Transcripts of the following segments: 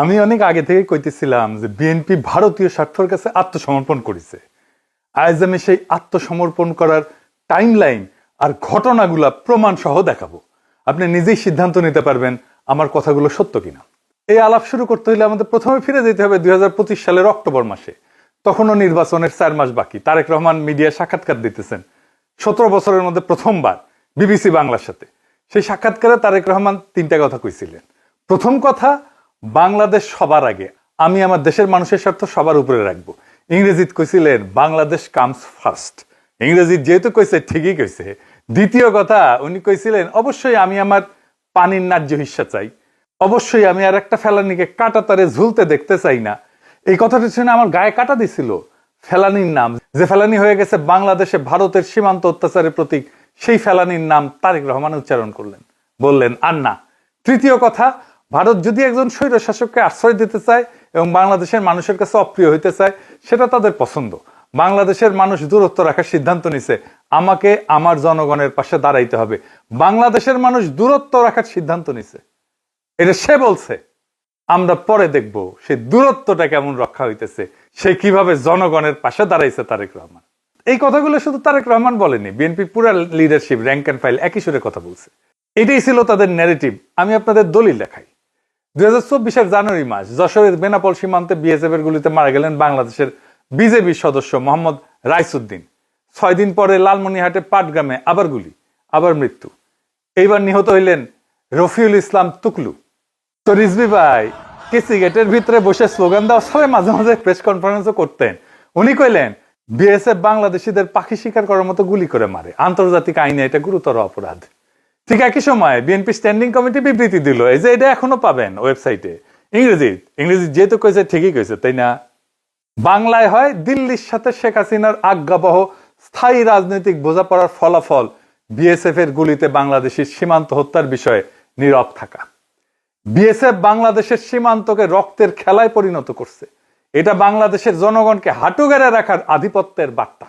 আমি অনেক আগে থেকে কইতেছিলাম যে বিএনপি ভারতীয় স্বার্থের কাছে আত্মসমর্পণ করেছে। আজ আমি সেই আত্মসমর্পণ করার টাইমলাইন আর ঘটনাগুলা প্রমাণ সহ দেখাবো। আপনি নিজেই সিদ্ধান্ত নিতে পারবেন আমার কথাগুলো সত্য কিনা। এই আলাপ শুরু করতে হলে আমাদের প্রথমে ফিরে যেতে হবে 2025 সালের অক্টোবর মাসে। তখনও নির্বাচনের 4 মাস বাকি। তারেক রহমান মিডিয়া সাক্ষাৎকার দিতেছেন 17 বছরের মধ্যে প্রথমবার বিবিসি বাংলার সাথে। সেই সাক্ষাৎকারে তারেক রহমান 3টা কথা কইছিলেন। প্রথম কথা, বাংলাদেশ সবার আগে, আমি আমার দেশের মানুষের স্বার্থ সবার উপরে রাখবো। ইংরেজিত কইছিলেন বাংলাদেশ কামস ফার্স্ট। ইংরেজিত যেহেতু কইছে ঠিকই কইছে। দ্বিতীয় কথা, উনি কইছিলেন অবশ্যই আমি আমার পানির ন্যায্য হিস্সা চাই, অবশ্যই আমি আর একটা ফেলানিকে কাটা তারে ঝুলতে দেখতে চাই না। এই কথাটা শুনে আমার গায়ে কাটা দিছিল। ফেলানির নাম, যে ফেলানি হয়ে গেছে বাংলাদেশে ভারতের সীমান্ত অত্যাচারের প্রতীক, সেই ফেলানির নাম তারেক রহমান উচ্চারণ করলেন, বললেন আর না। তৃতীয় কথা, ভারত যদি একজন স্বৈর শাসককে আশ্রয় দিতে চায় এবং বাংলাদেশের মানুষের কাছে অপ্রিয় হইতে চায়, সেটা তাদের পছন্দ। বাংলাদেশের মানুষ দূরত্ব রাখার সিদ্ধান্ত নিছে, আমাকে আমার জনগণের পাশে দাঁড়াইতে হবে। বাংলাদেশের মানুষ দূরত্ব রাখার সিদ্ধান্ত নিছে, এটা সে বলছে। আমরা পরে দেখব সেই দূরত্বটা কেমন রক্ষা হইতেছে, সে কিভাবে জনগণের পাশে দাঁড়াইছে তারেক রহমান। এই কথাগুলো শুধু তারেক রহমান বলেনি, বিএনপি পুরা লিডারশিপ র্যাঙ্ক অ্যান্ড ফাইল একই সুরে কথা বলছে। এটাই ছিল তাদের ন্যারেটিভ। আমি আপনাদের দলিল দেখাই। 2024 জানুয়ারি মাস যশোরের বেনাপোল সীমান্তে বিএসএফ এর গুলিতে মারা গেলেন বাংলাদেশের বিজেপি সদস্য মোহাম্মদ রাইসুদ্দিন। 6 দিন পরে লালমনিরহাটে পাটগ্রামে আবার গুলি, আবার মৃত্যু। এইবার নিহত হইলেন রফিউল ইসলাম তুকলু। তো রিজভী ভাই কেসি গেটের ভিতরে বসে স্লোগান দেওয়া সবাই মাঝে মাঝে প্রেস কনফারেন্সও করতেন। উনি কইলেন বিএসএফ বাংলাদেশিদের পাখি শিকার করার মতো গুলি করে মারে, আন্তর্জাতিক আইনে এটা গুরুতর অপরাধ। ঠিক একই সময় বিএনপি স্ট্যান্ডিং কমিটি বিবৃতি দিল, এই যে এটা এখনো পাবেন ওয়েবসাইটে, ইংরেজি যেহেতু কইছে ঠিকই কইছে, তাই না? বাংলায় হয় দিল্লির সাথে শেখ হাসিনার আজ্ঞাবহ স্থায়ী রাজনৈতিক বোঝাপড়ার ফলাফল বিএসএফ এর গুলিতে বাংলাদেশের সীমান্ত হত্যার বিষয়ে নীরব থাকা। বিএসএফ বাংলাদেশের সীমান্তকে রক্তের খেলায় পরিণত করছে। এটা বাংলাদেশের জনগণকে হাঁটু গেড়ে রাখার আধিপত্যের বার্তা।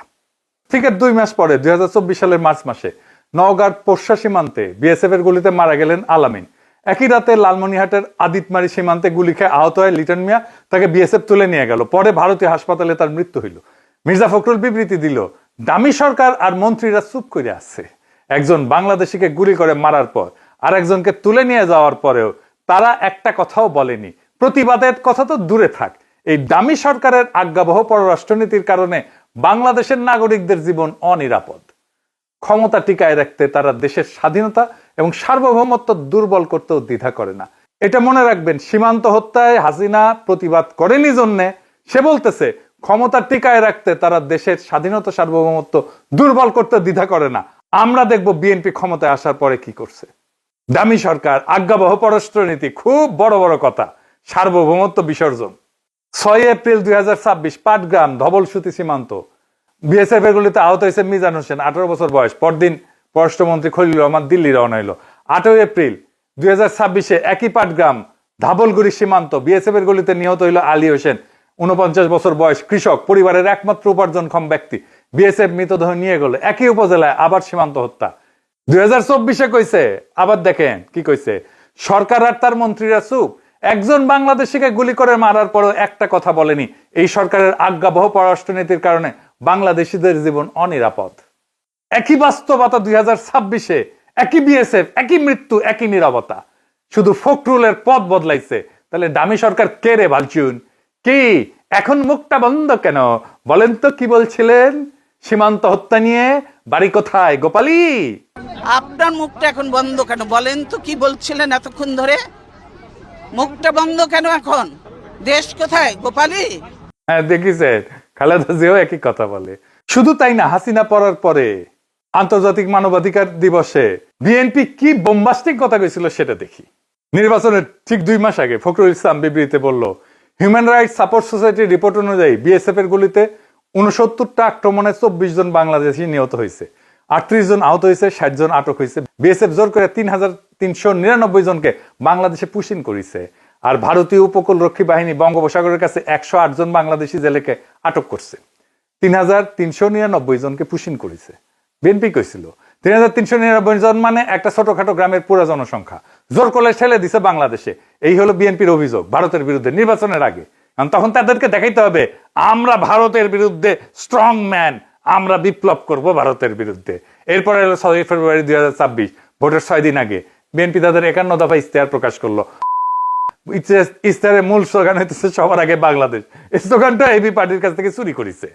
ঠিক 2 মাস পরে 2024 সালের মার্চ মাসে নওগাঁর পোরশা সীমান্তে বিএসএফ এর গুলিতে মারা গেলেন আলামিন। একই রাতে লালমনিরহাটের আদিতমারি সীমান্তে গুলি খেয়ে আহত হয় লিটন মিয়া, তাকে বিএসএফ তুলে নিয়ে গেল। পরে ভারতীয় হাসপাতালে তার মৃত্যু হইল। মির্জা ফখরুল বিবৃতি দিল, দামি সরকার আর মন্ত্রীরা চুপ করে আছে। একজন বাংলাদেশিকে গুলি করে মারার পর আর একজনকে তুলে নিয়ে যাওয়ার পরেও তারা একটা কথাও বলেনি। প্রতিবাদের কথা তো দূরে থাক, এই দামি সরকারের আজ্ঞাবহ পররাষ্ট্রনীতির কারণে বাংলাদেশের নাগরিকদের জীবন অনিরাপদ। ক্ষমতা টিকায় রাখতে তারা দেশের স্বাধীনতা এবং সার্বভৌমত্ব দুর্বল করতেও দ্বিধা করে না। এটা মনে রাখবেন, সীমান্ত হত্যায় হাসিনা প্রতিবাদ করেনি জন্যে সে বলতেছে ক্ষমতা টিকায় রাখতে তারা দেশের স্বাধীনতা সার্বভৌমত্ব দুর্বল করতে দ্বিধা করে না। আমরা দেখব বিএনপি ক্ষমতায় আসার পরে কি করছে। দামি সরকার, আজ্ঞাবহ পররাষ্ট্রনীতি, খুব বড় বড় কথা, সার্বভৌমত্ব বিসর্জন। 6 এপ্রিল 2026 পাটগ্রাম ধবলসুতি সীমান্ত বিএসএফ এর গুলিতে আহত হয়েছে মিজান হোসেন, 18 বছর বয়স। পরদিন পররাষ্ট্রমন্ত্রী খলিলুর রহমান দিল্লি রওনা হইল। 8 এপ্রিল 2026 একই পাটগ্রাম ধাবলগুড়ি সীমান্ত বিএসএফ এর গুলিতে নিহত হইল আলী হোসেন, 49 বছর বয়স, কৃষক, পরিবারের একমাত্র উপার্জনক্ষম ব্যক্তি। বিএসএফ মৃতদেহ নিয়ে গেল। একই উপজেলায় আবার সীমান্ত হত্যা। 2024 কইছে, আবার দেখেন কি কইছে, সরকার আর তার মন্ত্রীরা চুপ। একজন বাংলাদেশিকে গুলি করে মারার পরও একটা কথা বলেনি, এই সরকারের আজ্ঞাবহ পররাষ্ট্রনীতির কারণে বাংলাদেশিদের জীবন অনিরাপদ। একই বাস্তবতা 2026, একই বিএসএফ, একই মৃত্যু, একই নীরবতা। শুধু ফখরুলের পথ বদলাইছে। তাহলে দামি সরকার কে রে ভালচুন? কি এখন মুখটা বন্ধ কেন? বলেন তো কি বলছিলেন সীমান্ত হত্যা নিয়ে? বাড়ি কোথায় গোপালী? আপনার মুখটা এখন বন্ধ কেন? বলেন তো কি বলছিলেন এতক্ষণ ধরে? মুখটা বন্ধ কেন এখন? দেশ কোথায় গোপালী? হ্যাঁ, দেখিছেন খালেদা জিয়াও একই কথা বলে। শুধু তাই না, হাসিনা পড়ার পরে আন্তর্জাতিক মানবাধিকার দিবসে বিএনপি কি বোম্বাস্টিক কথা কইছিল সেটা দেখি। নির্বাচনের ঠিক 2 মাস আগে ফখরুল ইসলাম বিবৃতিতে বলল, হিউম্যান রাইটস সাপোর্ট সোসাইটির রিপোর্ট অনুযায়ী বিএসএফ এর গুলিতে 69টা আক্রমণে 24 জন বাংলাদেশি নিহত হয়েছে, 38 জন আহত হয়েছে, 60 জন আটক হয়েছে। বিএসএফ জোর করে 3399 জনকে বাংলাদেশে পুশিন করেছে। আর ভারতীয় উপকূল রক্ষী বাহিনী বঙ্গোপসাগরের কাছে 108 জন বাংলাদেশি জেলেকে আটক করছে, 3399 জনকে পুশিন করেছে। বিএনপি কইছিল ৩,৩৯৯ জন মানে একটা ছোটখাটো গ্রামের পুরো জনসংখ্যা জোর করে ঠেলে দিছে বাংলাদেশে। এই হলো বিএনপির অভিযোগ ভারতের বিরুদ্ধে নির্বাচনের আগে। কারণ তখন তাদেরকে দেখাইতে হবে আমরা ভারতের বিরুদ্ধে স্ট্রং ম্যান, আমরা বিপ্লব করব ভারতের বিরুদ্ধে। এরপরে হলো ৬ ফেব্রুয়ারি ২০২৬, ভোটের ৬ দিন আগে বিএনপি তাদের ৫১ দফা ইশতেহার প্রকাশ করলো। ইশতেহারের মূল স্লোগান হইতেছে সবার আগে বাংলাদেশ। এই স্লোগানটা এবি পার্টির কাছ থেকে চুরি করেছে।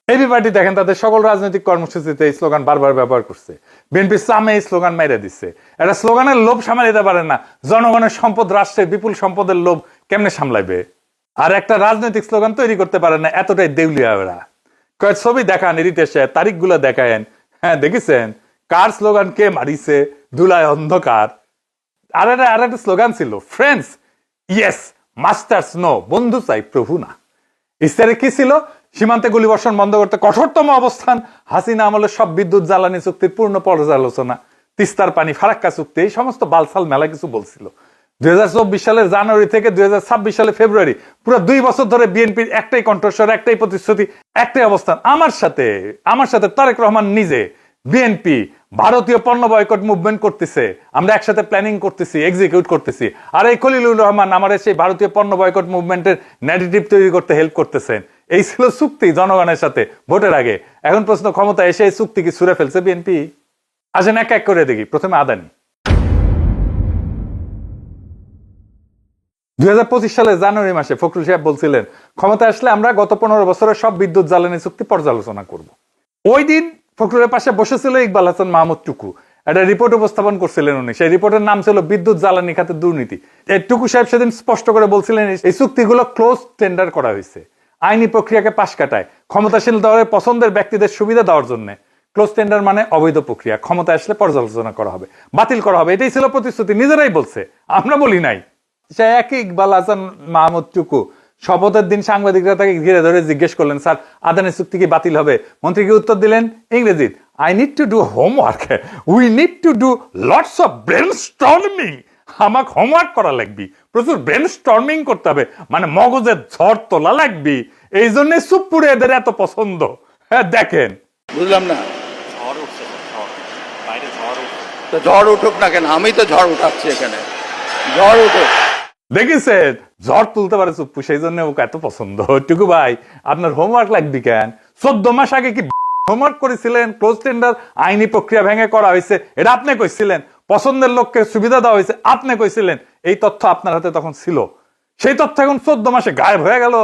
এবি পার্টি দেখেন তাদের সকল রাজনৈতিক কর্মসূচিতে এই স্লোগান বারবার ব্যবহার করছে। বিএনপি সামনে এই স্লোগান মেরে দিচ্ছে। এটা স্লোগানের লোভ সামাল দিতে পারে না, জনগণের সম্পদ, রাষ্ট্রের বিপুল সম্পদের লোভ কেমনে সামলাইবে? আর একটা রাজনৈতিক স্লোগান তৈরি করতে পারে না, এতটাই দেউলিয়া ওরা। কয়েক ছবি দেখান, ইরিটেশে তারিখগুলো দেখায়েন। হ্যাঁ দেখেছেন কার স্লোগান কে মারিছে, ধুলায় অন্ধকার। আর একটা স্লোগান ছিল ফ্রেন্ডস ইয়েস মাস্টার্স নো, বন্ধু চাই প্রভু না। ইস্তারে কি ছিল? সীমান্তে গুলিবর্ষণ বন্ধ করতে কঠোরতম অবস্থান, হাসিনা আমলের সব বিদ্যুৎ জ্বালানি চুক্তির পূর্ণ পর্যালোচনা, তিস্তার পানি, ফারাক্কা চুক্তি, এই সমস্ত বালসাল মেলা কিছু বলছিল। ২০২৪ সালের জানুয়ারি থেকে ২০২৬ সালে ফেব্রুয়ারি পুরো ২ বছর ধরে বিএনপির একটাই কণ্ঠস্বর, একটাই প্রতিশ্রুতি, একটাই অবস্থান। আমার সাথে তারেক রহমান নিজে বিএনপি ভারতীয় পণ্য বয়কট মুভমেন্ট করতেছে, আমরা একসাথে প্ল্যানিং করতেছি, এক্সিকিউট করতেছি। আর এই খলিলুর রহমান আমাদের সেই ভারতীয় পণ্য বয়কট মুভমেন্টের ন্যারেটিভ তৈরি করতে হেল্প করতেছেন। এই ছিল চুক্তি জনগণের সাথে ভোটের আগে। এখন প্রশ্ন, ক্ষমতা এসে এই চুক্তি কি ছুঁড়ে ফেলছে বিএনপি? আসেন এক এক করে দেখি। প্রথমে আদানি। ২০২৫ সালের জানুয়ারি মাসে ফখরুল সাহেব বলছিলেন ক্ষমতা আসলে আমরা গত ১৫ বছরের সব বিদ্যুৎ জ্বালানি চুক্তি পর্যালোচনা করব। ওই দিন ফখরুলের পাশে বসেছিল ইকবাল হাসান মাহমুদ টুকু, একটা রিপোর্ট উপস্থাপন করছিলেন উনি। সেই রিপোর্টের নাম ছিল বিদ্যুৎ জ্বালানি খাতের দুর্নীতি। টুকু সাহেব সেদিন স্পষ্ট করে বলছিলেন এই চুক্তিগুলো ক্লোজ টেন্ডার করা হয়েছে, আইনি প্রক্রিয়াকে পাশ কাটায় ক্ষমতাসীন দলের পছন্দের ব্যক্তিদের সুবিধা দেওয়ার জন্য। ক্লোজ টেন্ডার মানে অবৈধ প্রক্রিয়া, ক্ষমতা আসলে পর্যালোচনা করা হবে, বাতিল করা হবে, এটাই ছিল প্রতিশ্রুতি। নিজেরাই বলছে, আমরা বলি নাই। সে একই ইকবাল হাসান মাহমুদ টুকু শপথের দিন সাংবাদিকরা তাকে ঘিরে ধরে জিজ্ঞেস করলেন, স্যার আদানি চুক্তি কি বাতিল হবে? মন্ত্রী কি উত্তর দিলেন ইংরেজি, I need to do homework, we need to do lots of brainstorming. আমাকে হোমওয়ার্ক করা লাগবে, প্রচুর ব্রেনস্টর্মিং করতে হবে, মানে মগজের ঝড় তোলা লাগবে। এই জন্য সুপুরে এদের এত পছন্দ। হ্যাঁ দেখেন, বুঝলাম না। ঝড় উঠুক না কেন, আমি তো ঝড় উঠাচ্ছি এখানে, ঝড় উঠুক। দেখেছেন ঝড় তুলতে পারে চুপ্পু, সেই জন্য ওকে এত পছন্দ। টুকু ভাই আপনার হোমওয়ার্ক লাগবে কেন? 14 মাস আগে কি হোমওয়ার্ক করেছিলেন? ক্লোজ টেন্ডার আইনি প্রক্রিয়া ভেঙে করা হয়েছে, এটা আপনি কইছিলেন। পছন্দের লোককে সুবিধা দেওয়া হয়েছে, আপনি কইছিলেন। এই তথ্য আপনার হাতে তখন ছিল। সেই তথ্য এখন 14 মাসে গায়েব হয়ে গেল?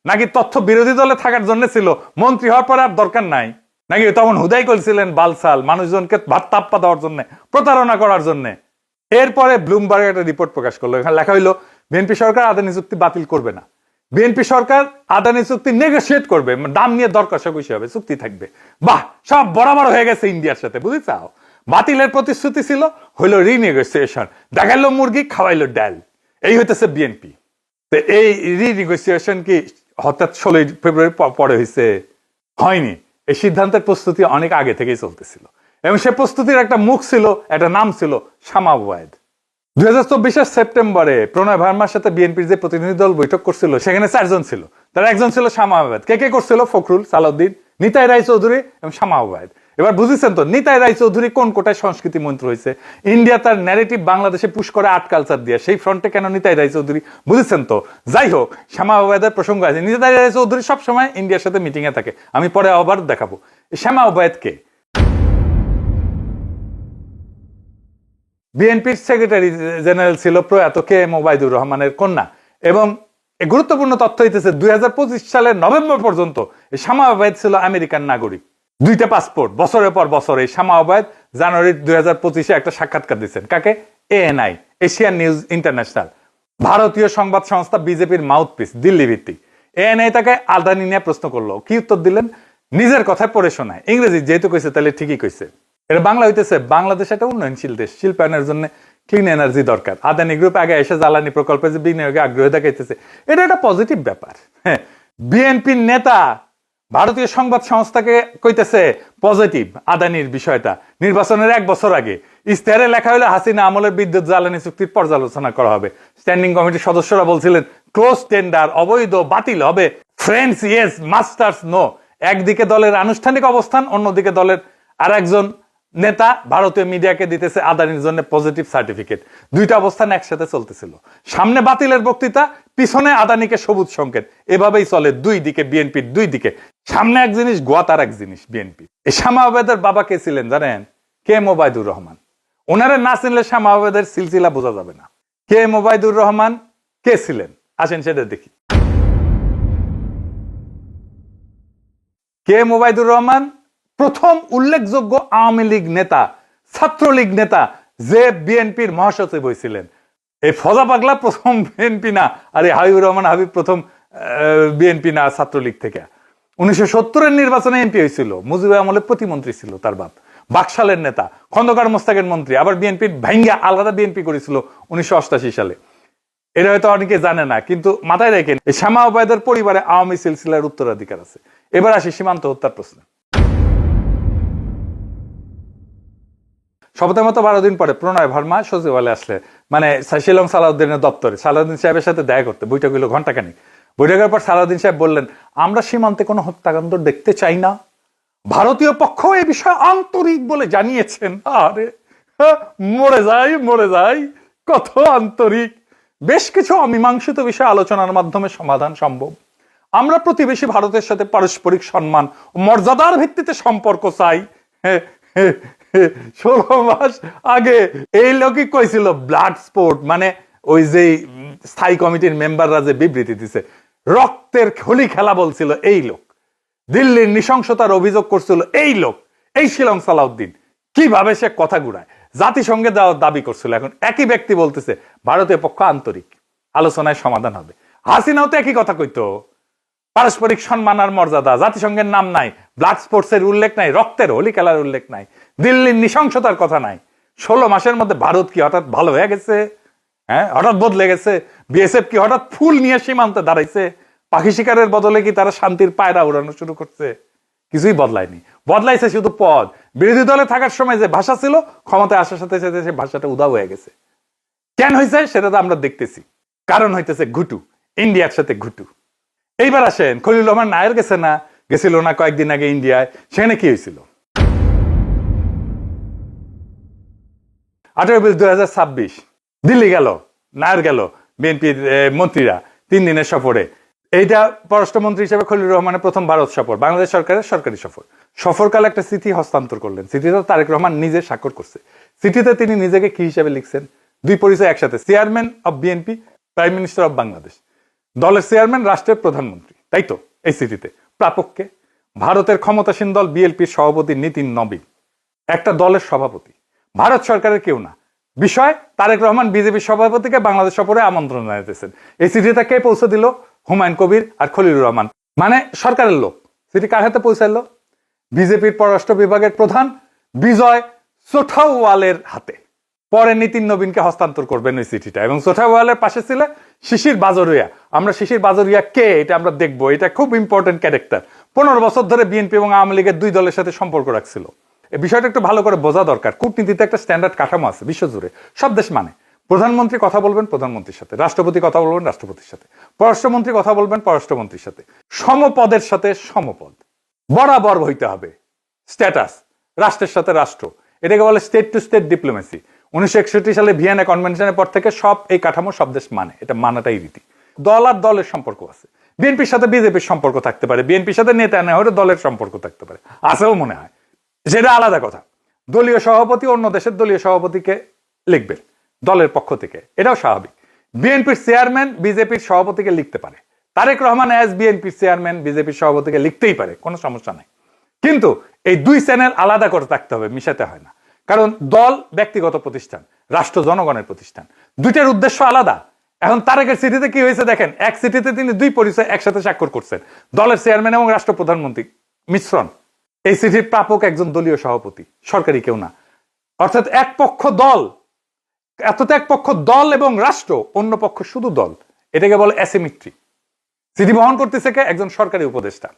নাকি তথ্য বিরোধী দলে থাকার জন্য ছিল, মন্ত্রী হওয়ার পরে আর দরকার নাই? নাকি তখন হুদাই করছিলেন বালসাল, মানুষজনকে ভাত তাপ্পা দেওয়ার জন্য, প্রতারণা করার জন্য? এরপরে ব্লুমবার্গ একটা রিপোর্ট প্রকাশ করলো, এখানে লেখা হইলো বিএনপি সরকার আদানি চুক্তি বাতিল করবে না, বিএনপি সরকার আদানি চুক্তি নেগোশিয়েট করবে, দাম নিয়ে দর কষাকষি হবে, চুক্তি থাকবে। বাহ, সব বরাবর হয়ে গেছে ইন্ডিয়ার সাথে, বুঝেছাও? বাতিলের প্রতিশ্রুতি ছিল, হইলো রিনেগোসিয়েশন, দেখাইলো মুরগি, খাওয়াইলো ডাল। এই হইতেছে বিএনপি। তো এই রিনেগোসিয়েশন কি হঠাৎ 16 ফেব্রুয়ারি পরে হয়েছে? হয়নি। এই সিদ্ধান্তের প্রস্তুতি অনেক আগে থেকেই চলতেছিল, এবং সে প্রস্তুতির একটা মুখ ছিল, একটা নাম ছিল শামা ওবায়েদ। ২০২৪ সেপ্টেম্বরে প্রণয় ভার্মার সাথে বিএনপির যে প্রতিনিধি দল বৈঠক করছিল, সেখানে 4 জন ছিল। তার একজন ছিল শামা ওবায়েদ। কে কে করছিল? ফখরুল, সালাউদ্দিন, নিতাই রায়চৌধুরী এবং শামা ওবায়েদ। এবার বুঝেছেন তো নিতাই রায়চৌধুরী কোন কোটায় সংস্কৃতি মন্ত্রী হয়েছে? ইন্ডিয়া তার ন্যারেটিভ বাংলাদেশে পুশ করে আর্ট কালচার দিয়ে, সেই ফ্রন্টে কেন নিতাই রায়চৌধুরী? বুঝেছেন তো? যাই হোক, শামা ওবায়েদের প্রসঙ্গ আছে। নিতাই রায়চৌধুরী সবসময় ইন্ডিয়ার সাথে মিটিং এ থাকে, আমি পরে আবার দেখাবো। শামা ওবায়েদ কে? বিএনপির সেক্রেটারি জেনারেল ছিল প্রয়াত কে এম ওবায়দুর রহমানের কন্যা। এবং গুরুত্বপূর্ণ তথ্য হইতেছে ২০২৫ সালের নভেম্বর পর্যন্ত এই শামা ওবায়েদ ছিল আমেরিকান নাগরিক, 2টা পাসপোর্ট। বছরের পর বছর এই শামা ওবায়েদ জানুয়ারি ২০২৫ একটা সাক্ষাৎকার দিচ্ছেন। কাকে? এএনআই, এশিয়ান নিউজ ইন্টারন্যাশনাল, ভারতীয় সংবাদ সংস্থা, বিজেপির মাউথপিস, দিল্লি ভিত্তিক। এএনআই তাকে আদানি নিয়ে প্রশ্ন করলো, কি উত্তর দিলেন? নিজের কথায় পড়ে শোনায়, ইংরেজি যেহেতু কইছে তাহলে ঠিকই কইছে। এটা বাংলা হইতেছে, বাংলাদেশ একটা উন্নয়নশীল দেশ, শিল্পায়নের জন্য ক্লিন এনার্জি দরকার। আদানি গ্রুপ আগে এসে জ্বালানি প্রকল্পে যে বিনিয়োগে আগ্রহ দেখাইতেছে, এটা একটা পজিটিভ ব্যাপার। হ্যাঁ, বিএনপির নেতা ভারতীয় সংবাদ সংস্থাকে কইতেছে পজিটিভ আদানির বিষয়টা। নির্বাচনের 1 বছর আগে ইশতেহারে লেখা হলো হাসিনা আমলের বিদ্যুৎ জ্বালানি চুক্তির পর্যালোচনা করা হবে। স্ট্যান্ডিং কমিটির সদস্যরা বলছিলেন ক্লোজ টেন্ডার অবৈধ, বাতিল হবে, ফ্রেন্ডস ইয়েস মাস্টার্স নো। একদিকে দলের আনুষ্ঠানিক অবস্থান, অন্যদিকে দলের আর একজন নেতা ভারতীয় মিডিয়াকে দিতেছে আদানির জন্য পজিটিভ সার্টিফিকেট। দুইটা অবস্থান একসাথে চলতেছিল, সামনে বাতিলের বক্তৃতা, পিছনে আদানিকে সবুজ সংকেত। এভাবেই চলে দুই দিকে, বিএনপির দুই দিকে, সামনে এক জিনিস, গোয়াতার এক জিনিস। বিএনপি এই শামা আবেদের বাবা কে ছিলেন জানেন? K M Obaidur Rahman. ওনারা না চিনলে শামা আবেদের সিলসিলা বোঝা যাবে না। কে এম ওবায়দুর রহমান কে ছিলেন আসেন সেটা দেখি। কে এম ওবায়দুর রহমান প্রথম উল্লেখযোগ্য আওয়ামী লীগ নেতা, ছাত্রলীগ নেতা, যে বিএনপির মহাসচিব হয়েছিলেন। এই ফজা পাগলা প্রথম বিএনপি না, আর এই হাবিবুর রহমান হাবিব প্রথম বিএনপি না, ছাত্রলীগ থেকে। 1970-এর নির্বাচনে এমপি হয়েছিল, মুজিবুর আমলে প্রতিমন্ত্রী ছিল তার বাপ, বাকশালের নেতা, খন্দকার মোস্তাকের মন্ত্রী, আবার বিএনপির ভাঙ্গা আলাদা বিএনপি করেছিল 1988 সালে। এটা হয়তো অনেকে জানে না, কিন্তু মাথায় রেখেন এই শামা ওবায়দের পরিবারে আওয়ামী সিলসিলার উত্তরাধিকার আছে। এবার আসি সীমান্ত হত্যার প্রশ্নে। শপথের মতো 12 দিন পরে প্রণয় ভার্মা সচিবালয়ে আসলে, মানে শিলং সালাউদ্দিনের দপ্তরে সালাউদ্দিন সাহেবের সাথে দেখা করতে। বৈঠক হইল ঘন্টাখানিক। বৈঠকের পর সালাউদ্দিন সাহেব বললেন, আমরা সীমান্তে কোনো হত্যাকাণ্ড দেখতে চাই না। ভারতীয় পক্ষ এই বিষয়ে আন্তরিক বলে জানিয়েছেন। আরে মরে যাই, কত আন্তরিক। বেশ কিছু অমীমাংসিত বিষয় আলোচনার মাধ্যমে সমাধান সম্ভব। আমরা প্রতিবেশী ভারতের সাথে পারস্পরিক সম্মান ও মর্যাদার ভিত্তিতে সম্পর্ক চাই। 16 মাস আগে এই লোকই কইছিল ব্লাড স্পোর্ট, মানে ওই যে স্থায়ী কমিটির মেম্বাররা যে বিবৃতি দিছে, রক্তের হোলি খেলা বলছিল এই লোক। দিল্লির নৃশংসতার অভিযোগ করছিল এই লোক, এই শিলং সালাউদ্দিন। কিভাবে সে কথা ঘুরায়, জাতিসংঘে দেওয়ার দাবি করছিল। এখন একই ব্যক্তি বলতেছে ভারতীয় পক্ষ আন্তরিক, আলোচনায় সমাধান হবে। হাসিনাও তো একই কথা কইতো, পারস্পরিক সম্মান আর মর্যাদা, জাতিসংঘের নাম নাই, ব্লাড স্পোর্টস এর উল্লেখ নাই, রক্তের হোলি খেলার উল্লেখ নাই, দিল্লির নৃশংসতার কথা নাই। 16 মাসের মধ্যে ভারত কি হঠাৎ ভালো হয়ে গেছে? হ্যাঁ, হঠাৎ বদলে গেছে? বিএসএফ কি হঠাৎ ফুল নিয়ে সীমান্তে দাঁড়াইছে? পাখি শিকারের বদলে কি তারা শান্তির পায়রা উড়ানো শুরু করছে? কিছুই বদলায়নি, বদলাইছে শুধু পদ। বিরোধী দলে থাকার সময় যে ভাষা ছিল, ক্ষমতায় আসার সাথে সাথে সে ভাষাটা উধাও হয়ে গেছে। কেন হয়েছে সেটা তো আমরা দেখতেছি। কারণ হইতেছে ঘুটু, ইন্ডিয়ার সাথে ঘুটু। এইবার আসেন, খলিলুর রহমান নায়ের গেছিল না কয়েকদিন আগে ইন্ডিয়ায়। সেখানে কি হয়েছিল? 18 এপ্রিল 2026 দিল্লি গেল, নায়ের গেল, বিএনপির মন্ত্রীরা 3 দিনের সফরে। এইটা পররাষ্ট্রমন্ত্রী হিসেবে খলিলুর রহমানের প্রথম ভারত সফর, বাংলাদেশ সরকারের সরকারি সফর। সফরকালে একটা চিঠি হস্তান্তর করলেন। চিঠিতে তারেক রহমান নিজে স্বাক্ষর করছে। চিঠিতে তিনি নিজেকে কি হিসেবে লিখছেন? দুই পরিচয় একসাথে, chairman of BNP, prime minister of Bangladesh. দলের চেয়ারম্যান, রাষ্ট্রের প্রধানমন্ত্রী, তাই তো? এই চিঠিতে প্রাপককে ভারতের ক্ষমতাসীন দল বিএনপির সভাপতি নীতিন নবীন, একটা দলের সভাপতি, ভারত সরকারের কেউ না। বিষয়, তারেক রহমান বিজেপির সভাপতিকে বাংলাদেশ সফরে আমন্ত্রণ জানাইতেছেন। এই চিঠিটা কে পৌঁছে দিল? হুমায়ুন কবির আর খলিলুর রহমান, মানে সরকারের লোক। চিঠি কার হাতে পৌঁছাইল? বিজেপির পররাষ্ট্র বিভাগের প্রধান বিজয় সোঠাওয়ালের হাতে। পরে নীতিন নবীনকে হস্তান্তর করবেন ওই চিঠিটা। এবং সোঠাওয়ালের পাশে ছিল শিশির বাজরিয়া। আমরা শিশির বাজরিয়া কে এটা আমরা দেখবো। এটা খুব ইম্পর্টেন্ট ক্যারেক্টার। 15 বছর ধরে বিএনপি এবং আওয়ামী লীগের দুই দলের সাথে সম্পর্ক রাখছিল। এই বিষয়টা একটু ভালো করে বোঝা দরকার। কূটনীতিতে একটা স্ট্যান্ডার্ড কাঠামো আছে বিশ্বজুড়ে, সব দেশ মানে। প্রধানমন্ত্রী কথা বলবেন প্রধানমন্ত্রীর সাথে, রাষ্ট্রপতি কথা বলবেন রাষ্ট্রপতির সাথে, পররাষ্ট্রমন্ত্রী কথা বলবেন পররাষ্ট্রমন্ত্রীর সাথে। সমপদের সাথে সমপদ বরাবর হইতে হবে। স্ট্যাটাস, রাষ্ট্রের সাথে রাষ্ট্র, এটাকে বলে স্টেট টু স্টেট ডিপ্লোমেসি। 1961 সালে ভিয়েনা কনভেনশনের পর থেকে সব এই কাঠামো সব দেশ মানে, এটা মানাটাই রীতি। দল আর দলের সম্পর্ক আছে। বিএনপির সাথে বিজেপির সম্পর্ক থাকতে পারে, বিএনপির সাথে নেতা না হলে দলের সম্পর্ক থাকতে পারে, আছেও মনে হয়, সেটা আলাদা কথা। দলীয় সভাপতি অন্য দেশের দলীয় সভাপতিকে লিখবেন দলের পক্ষ থেকে, এটাও স্বাভাবিক। বিএনপির চেয়ারম্যান বিজেপির সভাপতিকে লিখতে পারে, তারেক রহমান অ্যাজ বিএনপির চেয়ারম্যান বিজেপির সভাপতিকে লিখতেই পারে, কোনো সমস্যা নাই। কিন্তু এই দুই চ্যানেল আলাদা করে থাকতে হবে, মিশাতে হয় না। কারণ দল ব্যক্তিগত প্রতিষ্ঠান, রাষ্ট্র জনগণের প্রতিষ্ঠান, দুইটার উদ্দেশ্য আলাদা। এখন তারেকের চিঠিতে কি হয়েছে দেখেন, এক চিঠিতে তিনি দুই পরিচয় একসাথে স্বাক্ষর করছেন, দলের চেয়ারম্যান এবং রাষ্ট্র প্রধানমন্ত্রী মিশ্রণ। এই চিঠির প্রাপক একজন দলীয় সভাপতি, সরকারি কেউ না। অর্থাৎ এক পক্ষ দল, এতটা এক পক্ষ দল এবং রাষ্ট্র, অন্য পক্ষ শুধু দল, এটাকে বলে অ্যাসিমেট্রি। চিঠি বহন করতেছে কে? একজন সরকারি উপদেষ্টা,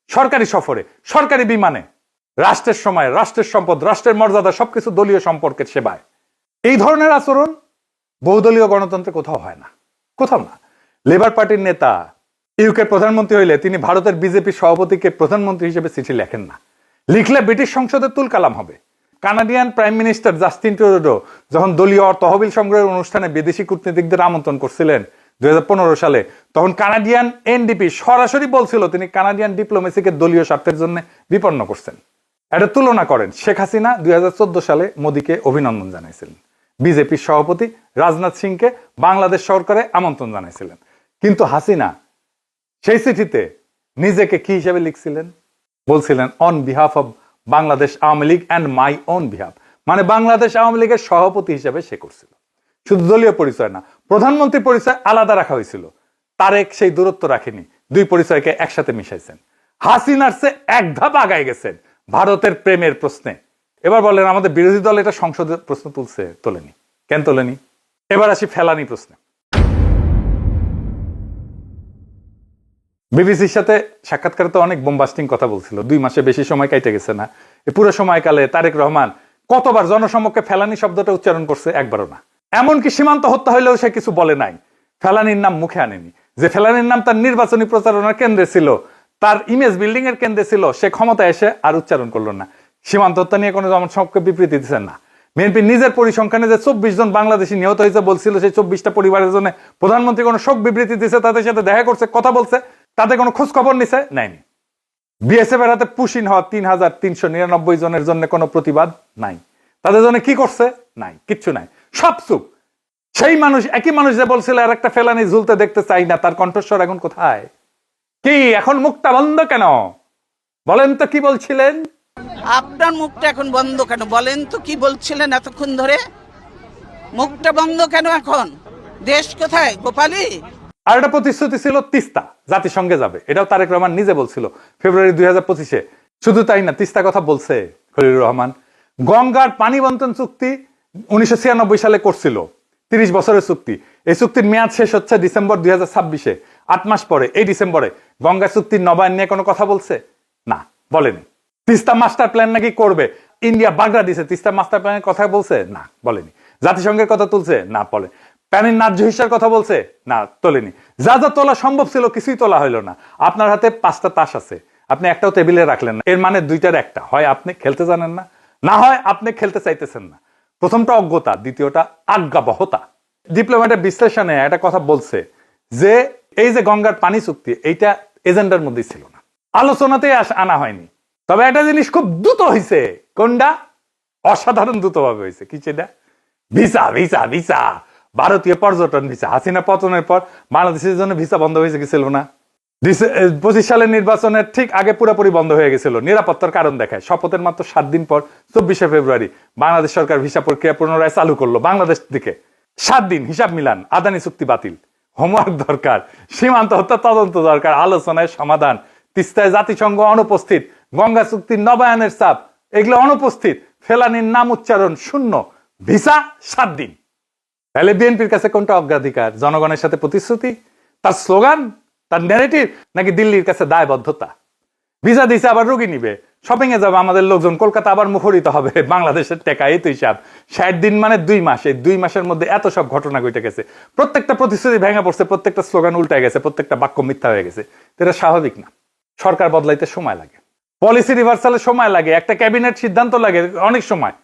সরকারি সফরে, সরকারি বিমানে, রাষ্ট্রের সময়, রাষ্ট্রের সম্পদ, রাষ্ট্রের মর্যাদা সবকিছু দলীয় সম্পর্কের সেবায়। এই ধরনের আচরণ বহুদলীয় গণতন্ত্রে কোথাও হয় না, কোথাও না। লেবার পার্টির নেতা ইউকের প্রধানমন্ত্রী হইলে তিনি ভারতের বিজেপি সভাপতিকে প্রধানমন্ত্রী হিসেবে চিঠি লেখেন না। লিখলে ব্রিটিশ সংসদে তুলকালাম হবে। Canadian prime minister Justin Trudeau যখন দলীয় তহবিল সংগ্রহের অনুষ্ঠানে বিদেশি কূটনীতিকদের আমন্ত্রণ করছিলেন 2015 সালে, তখন কানাডিয়ান এনডিপি সরাসরি বলছিল তিনি কানাডিয়ান ডিপ্লোমেসিকে দলীয় স্বার্থের জন্য বিপন্ন করছেন। এটা তুলনা করেন, শেখ হাসিনা 2014 সালে মোদীকে অভিনন্দন জানাইছিলেন, বিজেপির সভাপতি রাজনাথ সিংকে বাংলাদেশ সরকারে আমন্ত্রণ জানাইছিলেন, কিন্তু হাসিনা সেই চিঠিতে নিজেকে কি হিসেবে লিখছিলেন? বলছিলেন on behalf of Bangladesh Awami League and my own behalf, মানে বাংলাদেশ আওয়ামী লীগের সভাপতি হিসেবে সে করছিল। শুধু দলীয় পরিচয় না, প্রধানমন্ত্রী পরিচয় আলাদা রাখা হয়েছিল। তারেক সেই দূরত্ব রাখেনি, দুই পরিচয়কে একসাথে মিশাইছেন। হাসিনার চেয়ে এক ধাপ আগায় গেছেন ভারতের প্রেমের প্রশ্নে। এবার বলেন আমাদের বিরোধী দল এটা সংসদে প্রশ্ন তোলেনি কেন? তোলেনি। এবার আসি ফেলানি প্রশ্নে। বিবিসির সাথে সাক্ষাৎকারে তো অনেক বোমবাস্টিং কথা বলছিল, 2 মাসে বেশি সময় কাটে গেছে না। এই পুরো সময়কালে তারেক রহমান কতবার জনসমক্ষে ফেলানি শব্দটা উচ্চারণ করছে? একবারও না। এমনকি সীমান্ত হত্যা হইলেও সে কিছু বলে নাই, ফেলানির নাম মুখে আনেনি। যে ফেলানির নাম তার নির্বাচনী প্রচারণার কেন্দ্রে ছিল, তার ইমেজ বিল্ডিং এর কেন্দ্রে ছিল, সে ক্ষমতা এসে আর উচ্চারণ করলো না। সীমান্ত হত্যা নিয়ে কোনো জনসমক্ষে বিবৃতি দিচ্ছেন না। বিএনপি নিজের পরিসংখ্যানে যে 24 জন বাংলাদেশি নিহত হয়েছে বলছিল, সেই 24টা পরিবারের জন্য প্রধানমন্ত্রী কোনো শোক বিবৃতি দিচ্ছে, তাদের সাথে দেখা করছে, কথা বলছে, তাদের কোনো খোঁজ খবর নিছে? নেয়নি। বিএসএফ এর হাতে পুশিন হওয়া 3399 জনের জন্য কোনো প্রতিবাদ নাই। তাদের জন্য কি করছে? নাই, কিচ্ছু নাই, সব চুপ। সেই মানুষ, একই মানুষ যে বলছিল আর একটা ফেলানি ঝুলতে দেখতে চাই না, তার কণ্ঠস্বর এখন কোথায়? কি এখন মুখটা বন্ধ কেন? বলেন তো কি বলছিলেন? আপনার মুখটা এখন বন্ধ কেন? বলেন তো কি বলছিলেন এতক্ষণ ধরে? মুখটা বন্ধ কেন এখন? দেশ কোথায়? গোপালী। আর একটা প্রতিশ্রুতি ছিল তিস্তা জাতিসংঘে যাবে, এটাও তারেক রহমান নিজে বলছিল ফেব্রুয়ারি 2025-এ। শুধু তাই না, তিস্তা কথা বলছে খলিলুর রহমান। গঙ্গার পানি বন্টন চুক্তি 1996 সালে করছিল, 30 বছরের চুক্তি। এই চুক্তির মেয়াদ শেষ হচ্ছে ডিসেম্বর 2026-এ। 8 মাস পরে, এই ডিসেম্বরে গঙ্গা চুক্তির নবায়ন নিয়ে কোনো কথা বলছে? না, বলেনি। তিস্তা মাস্টার প্ল্যান নাকি করবে, ইন্ডিয়া বাগড়া দিছে, তিস্তা মাস্টার প্ল্যানের কথা বলছে? না, বলেনি। জাতিসংঘের কথা তুলছে? না, বলে। প্যানের ন্যায্য হিসার কথা বলছে? না, তোলেনি। যা যা তোলা সম্ভব ছিল কিছুই তোলা হইল না। আপনার হাতে 5টা তাস আছে, আপনি একটাও টেবিলে রাখলেন না। এর মানে 2টার একটা, হয় আপনি খেলতে জানেন না, না হয় আপনি খেলতে চাইতেছেন না। প্রথমটা অজ্ঞতা, দ্বিতীয়টা আজ্ঞাবহতা। ডিপ্লোম্যাটের বিশ্লেষণে একটা কথা বলছে যে এই যে গঙ্গার পানি চুক্তি, এইটা এজেন্ডার মধ্যেই ছিল না, আলোচনাতেই আনা হয়নি। তবে একটা জিনিস খুব দ্রুত হয়েছে। কোনটা? অসাধারণ দ্রুতভাবে হয়েছে। কি সেটা? ভিসা ভিসা ভিসা, ভারতীয় পর্যটন ভিসা। হাসিনা পতনের পর বাংলাদেশের জন্য ভিসা বন্ধ হয়ে গেছিল না? 25 সালের নির্বাচনের ঠিক আগে পুরোপুরি বন্ধ হয়ে গেছিল, নিরাপত্তার কারণ দেখায়। শপথের মাত্র 7 দিন পর 24শে ফেব্রুয়ারি বাংলাদেশ সরকার ভিসা প্রক্রিয়া পুনরায় চালু করলো বাংলাদেশ দিকে। 7 দিন হিসাব মিলান, আদানি চুক্তি বাতিল, হোমওয়ার্ক দরকার, সীমান্ত হত্যা তদন্ত দরকার, আলোচনায় সমাধান, তিস্তায় জাতিসংঘ অনুপস্থিত, গঙ্গা চুক্তির নবায়নের চাপ, এগুলো অনুপস্থিত, ফেলানির নাম উচ্চারণ শূন্য, ভিসা 7 দিন। তাহলে বিএনপির কাছে কোনটা অগ্রাধিকার? জনগণের সাথে প্রতিশ্রুতি, তার স্লোগান, তার ন্যারেটিভ, নাকি দিল্লির কাছে দায়বদ্ধতা? ভিসা দিছে আবার রোগী নিবে, শপিং এ যাবে আমাদের লোকজন, কলকাতা আবার মুখরিত হবে বাংলাদেশের টাকা। এই তো হিসাব। 60 দিন মানে 2 মাস। এই 2 মাসের মধ্যে এত সব ঘটনা ঘটে গেছে। প্রত্যেকটা প্রতিশ্রুতি ভেঙে পড়ছে, প্রত্যেকটা স্লোগান উল্টায় গেছে, প্রত্যেকটা বাক্য মিথ্যা হয়ে গেছে। এটা স্বাভাবিক না। সরকার বদলাইতে সময় লাগে, পলিসি রিভার্সালের সময় লাগে, একটা ক্যাবিনেট সিদ্ধান্ত লাগে অনেক সময়,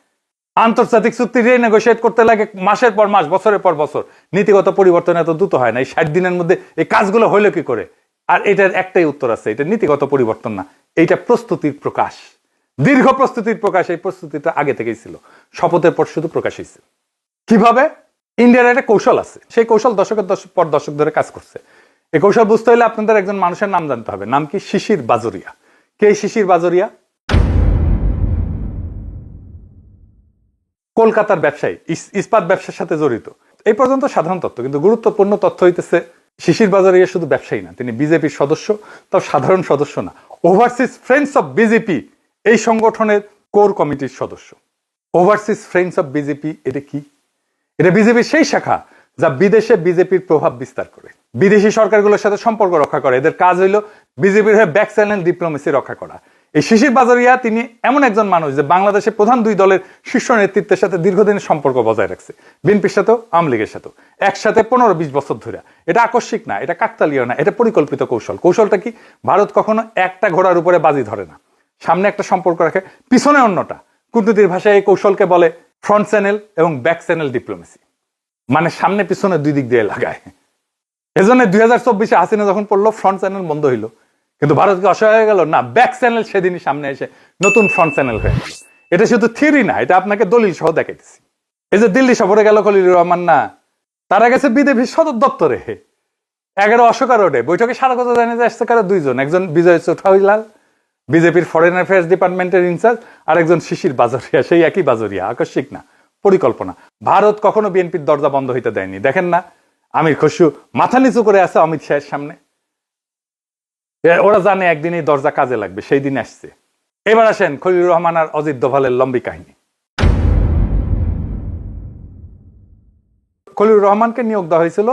আন্তর্জাতিক চুক্তি রিনেগোশিয়েট করতে লাগে মাসের পর মাস, বছরের পর বছর। নীতিগত পরিবর্তন এত দ্রুত হয় না। এই 60 দিনের মধ্যে এই কাজগুলো হইলো কি করে? আর এটার একটাই উত্তর আছে, এটা নীতিগত পরিবর্তন না, এইটা প্রস্তুতির প্রকাশ, দীর্ঘ প্রস্তুতির প্রকাশ। এই প্রস্তুতিটা আগে থেকেই ছিল, শপথের পর শুধু প্রকাশ হয়েছে। কিভাবে? ইন্ডিয়ার একটা কৌশল আছে, সেই কৌশল দশকের পর দশক ধরে কাজ করছে। এই কৌশল বুঝতে হলে আপনাদের একজন মানুষের নাম জানতে হবে। নাম কি? শিশির বাজোরিয়া। কে শিশির বাজোরিয়া? কলকাতার ব্যবসায়ী, ইস্পাত ব্যবসার সাথে জড়িত। এই পর্যন্ত সাধারণ তথ্য, কিন্তু গুরুত্বপূর্ণ তথ্য হইতেছে শিশির বাজোরিয়া শুধু ব্যবসায়ী না, তিনি বিজেপির সদস্য, তাও সাধারণ সদস্য না, ওভারসিজ ফ্রেন্ডস অফ বিজেপি এই সংগঠনের কোর কমিটির সদস্য। ওভারসিজ ফ্রেন্ডস অফ বিজেপি এটা কি? এটা বিজেপির সেই শাখা যা বিদেশে বিজেপির প্রভাব বিস্তার করে, বিদেশি সরকারগুলোর সাথে সম্পর্ক রক্ষা করে। এদের কাজ হইল বিজেপির হয়ে ব্যাক চ্যানেল ডিপ্লোমেসি রক্ষা করা। এই শিশির বাজোরিয়া তিনি এমন একজন মানুষ যে বাংলাদেশের প্রধান 2 দলের শীর্ষ নেতৃত্বের সাথে দীর্ঘদিনের সম্পর্ক বজায় রাখছে, বিএনপির সাথেও আওয়ামী লীগের সাথেও, একসাথে 15-20 বছর ধরে। এটা আকস্মিক না, এটা কাকতালীয় না, এটা পরিকল্পিত কৌশল। কৌশলটা কি? ভারত কখনো একটা ঘোড়ার উপরে বাজি ধরে না, সামনে একটা সম্পর্ক রাখে, পিছনে অন্যটা। কূটনীতির ভাষায় এই কৌশলকে বলে ফ্রন্ট চ্যানেল এবং ব্যাক চ্যানেল ডিপ্লোমেসি, মানে সামনে পিছনে দুই দিক দিয়ে লাগায়। এজন্য 2024 হাসিনা যখন পড়লো ফ্রন্ট চ্যানেল বন্ধ হইলো, কিন্তু ভারতকে অসহায় হয়ে গেল না, ব্যাক চ্যানেল সেদিনই সামনে এসে নতুন ফ্রন্ট চ্যানেল হয়ে গেল। এটা শুধু থিওরি না, এটা আপনাকে দলিল সহ দেখাইতেছি। এই যে দিল্লি সফরে গেল খলিলুর রহমান না, তারা গেছে বিজেপির সদর দপ্তরে 11 অশোকা রোডে। বৈঠকে সারা কথা জানে যে আসছে কারা দুইজন, একজন বিজয় চৌঠাইলাল বিজেপির ফরেন অ্যাফেয়ার্স ডিপার্টমেন্টের ইনচার্জ, আর একজন শিশির বাজরিয়া, সেই একই বাজরিয়া, আকস্মিক না, পরিকল্পনা। ভারত কখনো বিএনপির দরজা বন্ধ হইতে দেয়নি। দেখেন না আমির খসরু মাথা নিচু করে আছে অমিত শাহের সামনে, ওরা জানে একদিন এই দরজা কাজে লাগবে, সেই দিন আসছে। এবার আসেন খলিলুর রহমান আর অজিত দোভালের লম্বি কাহিনী। খলিলুর রহমানকে নিয়োগ দেওয়া হয়েছিল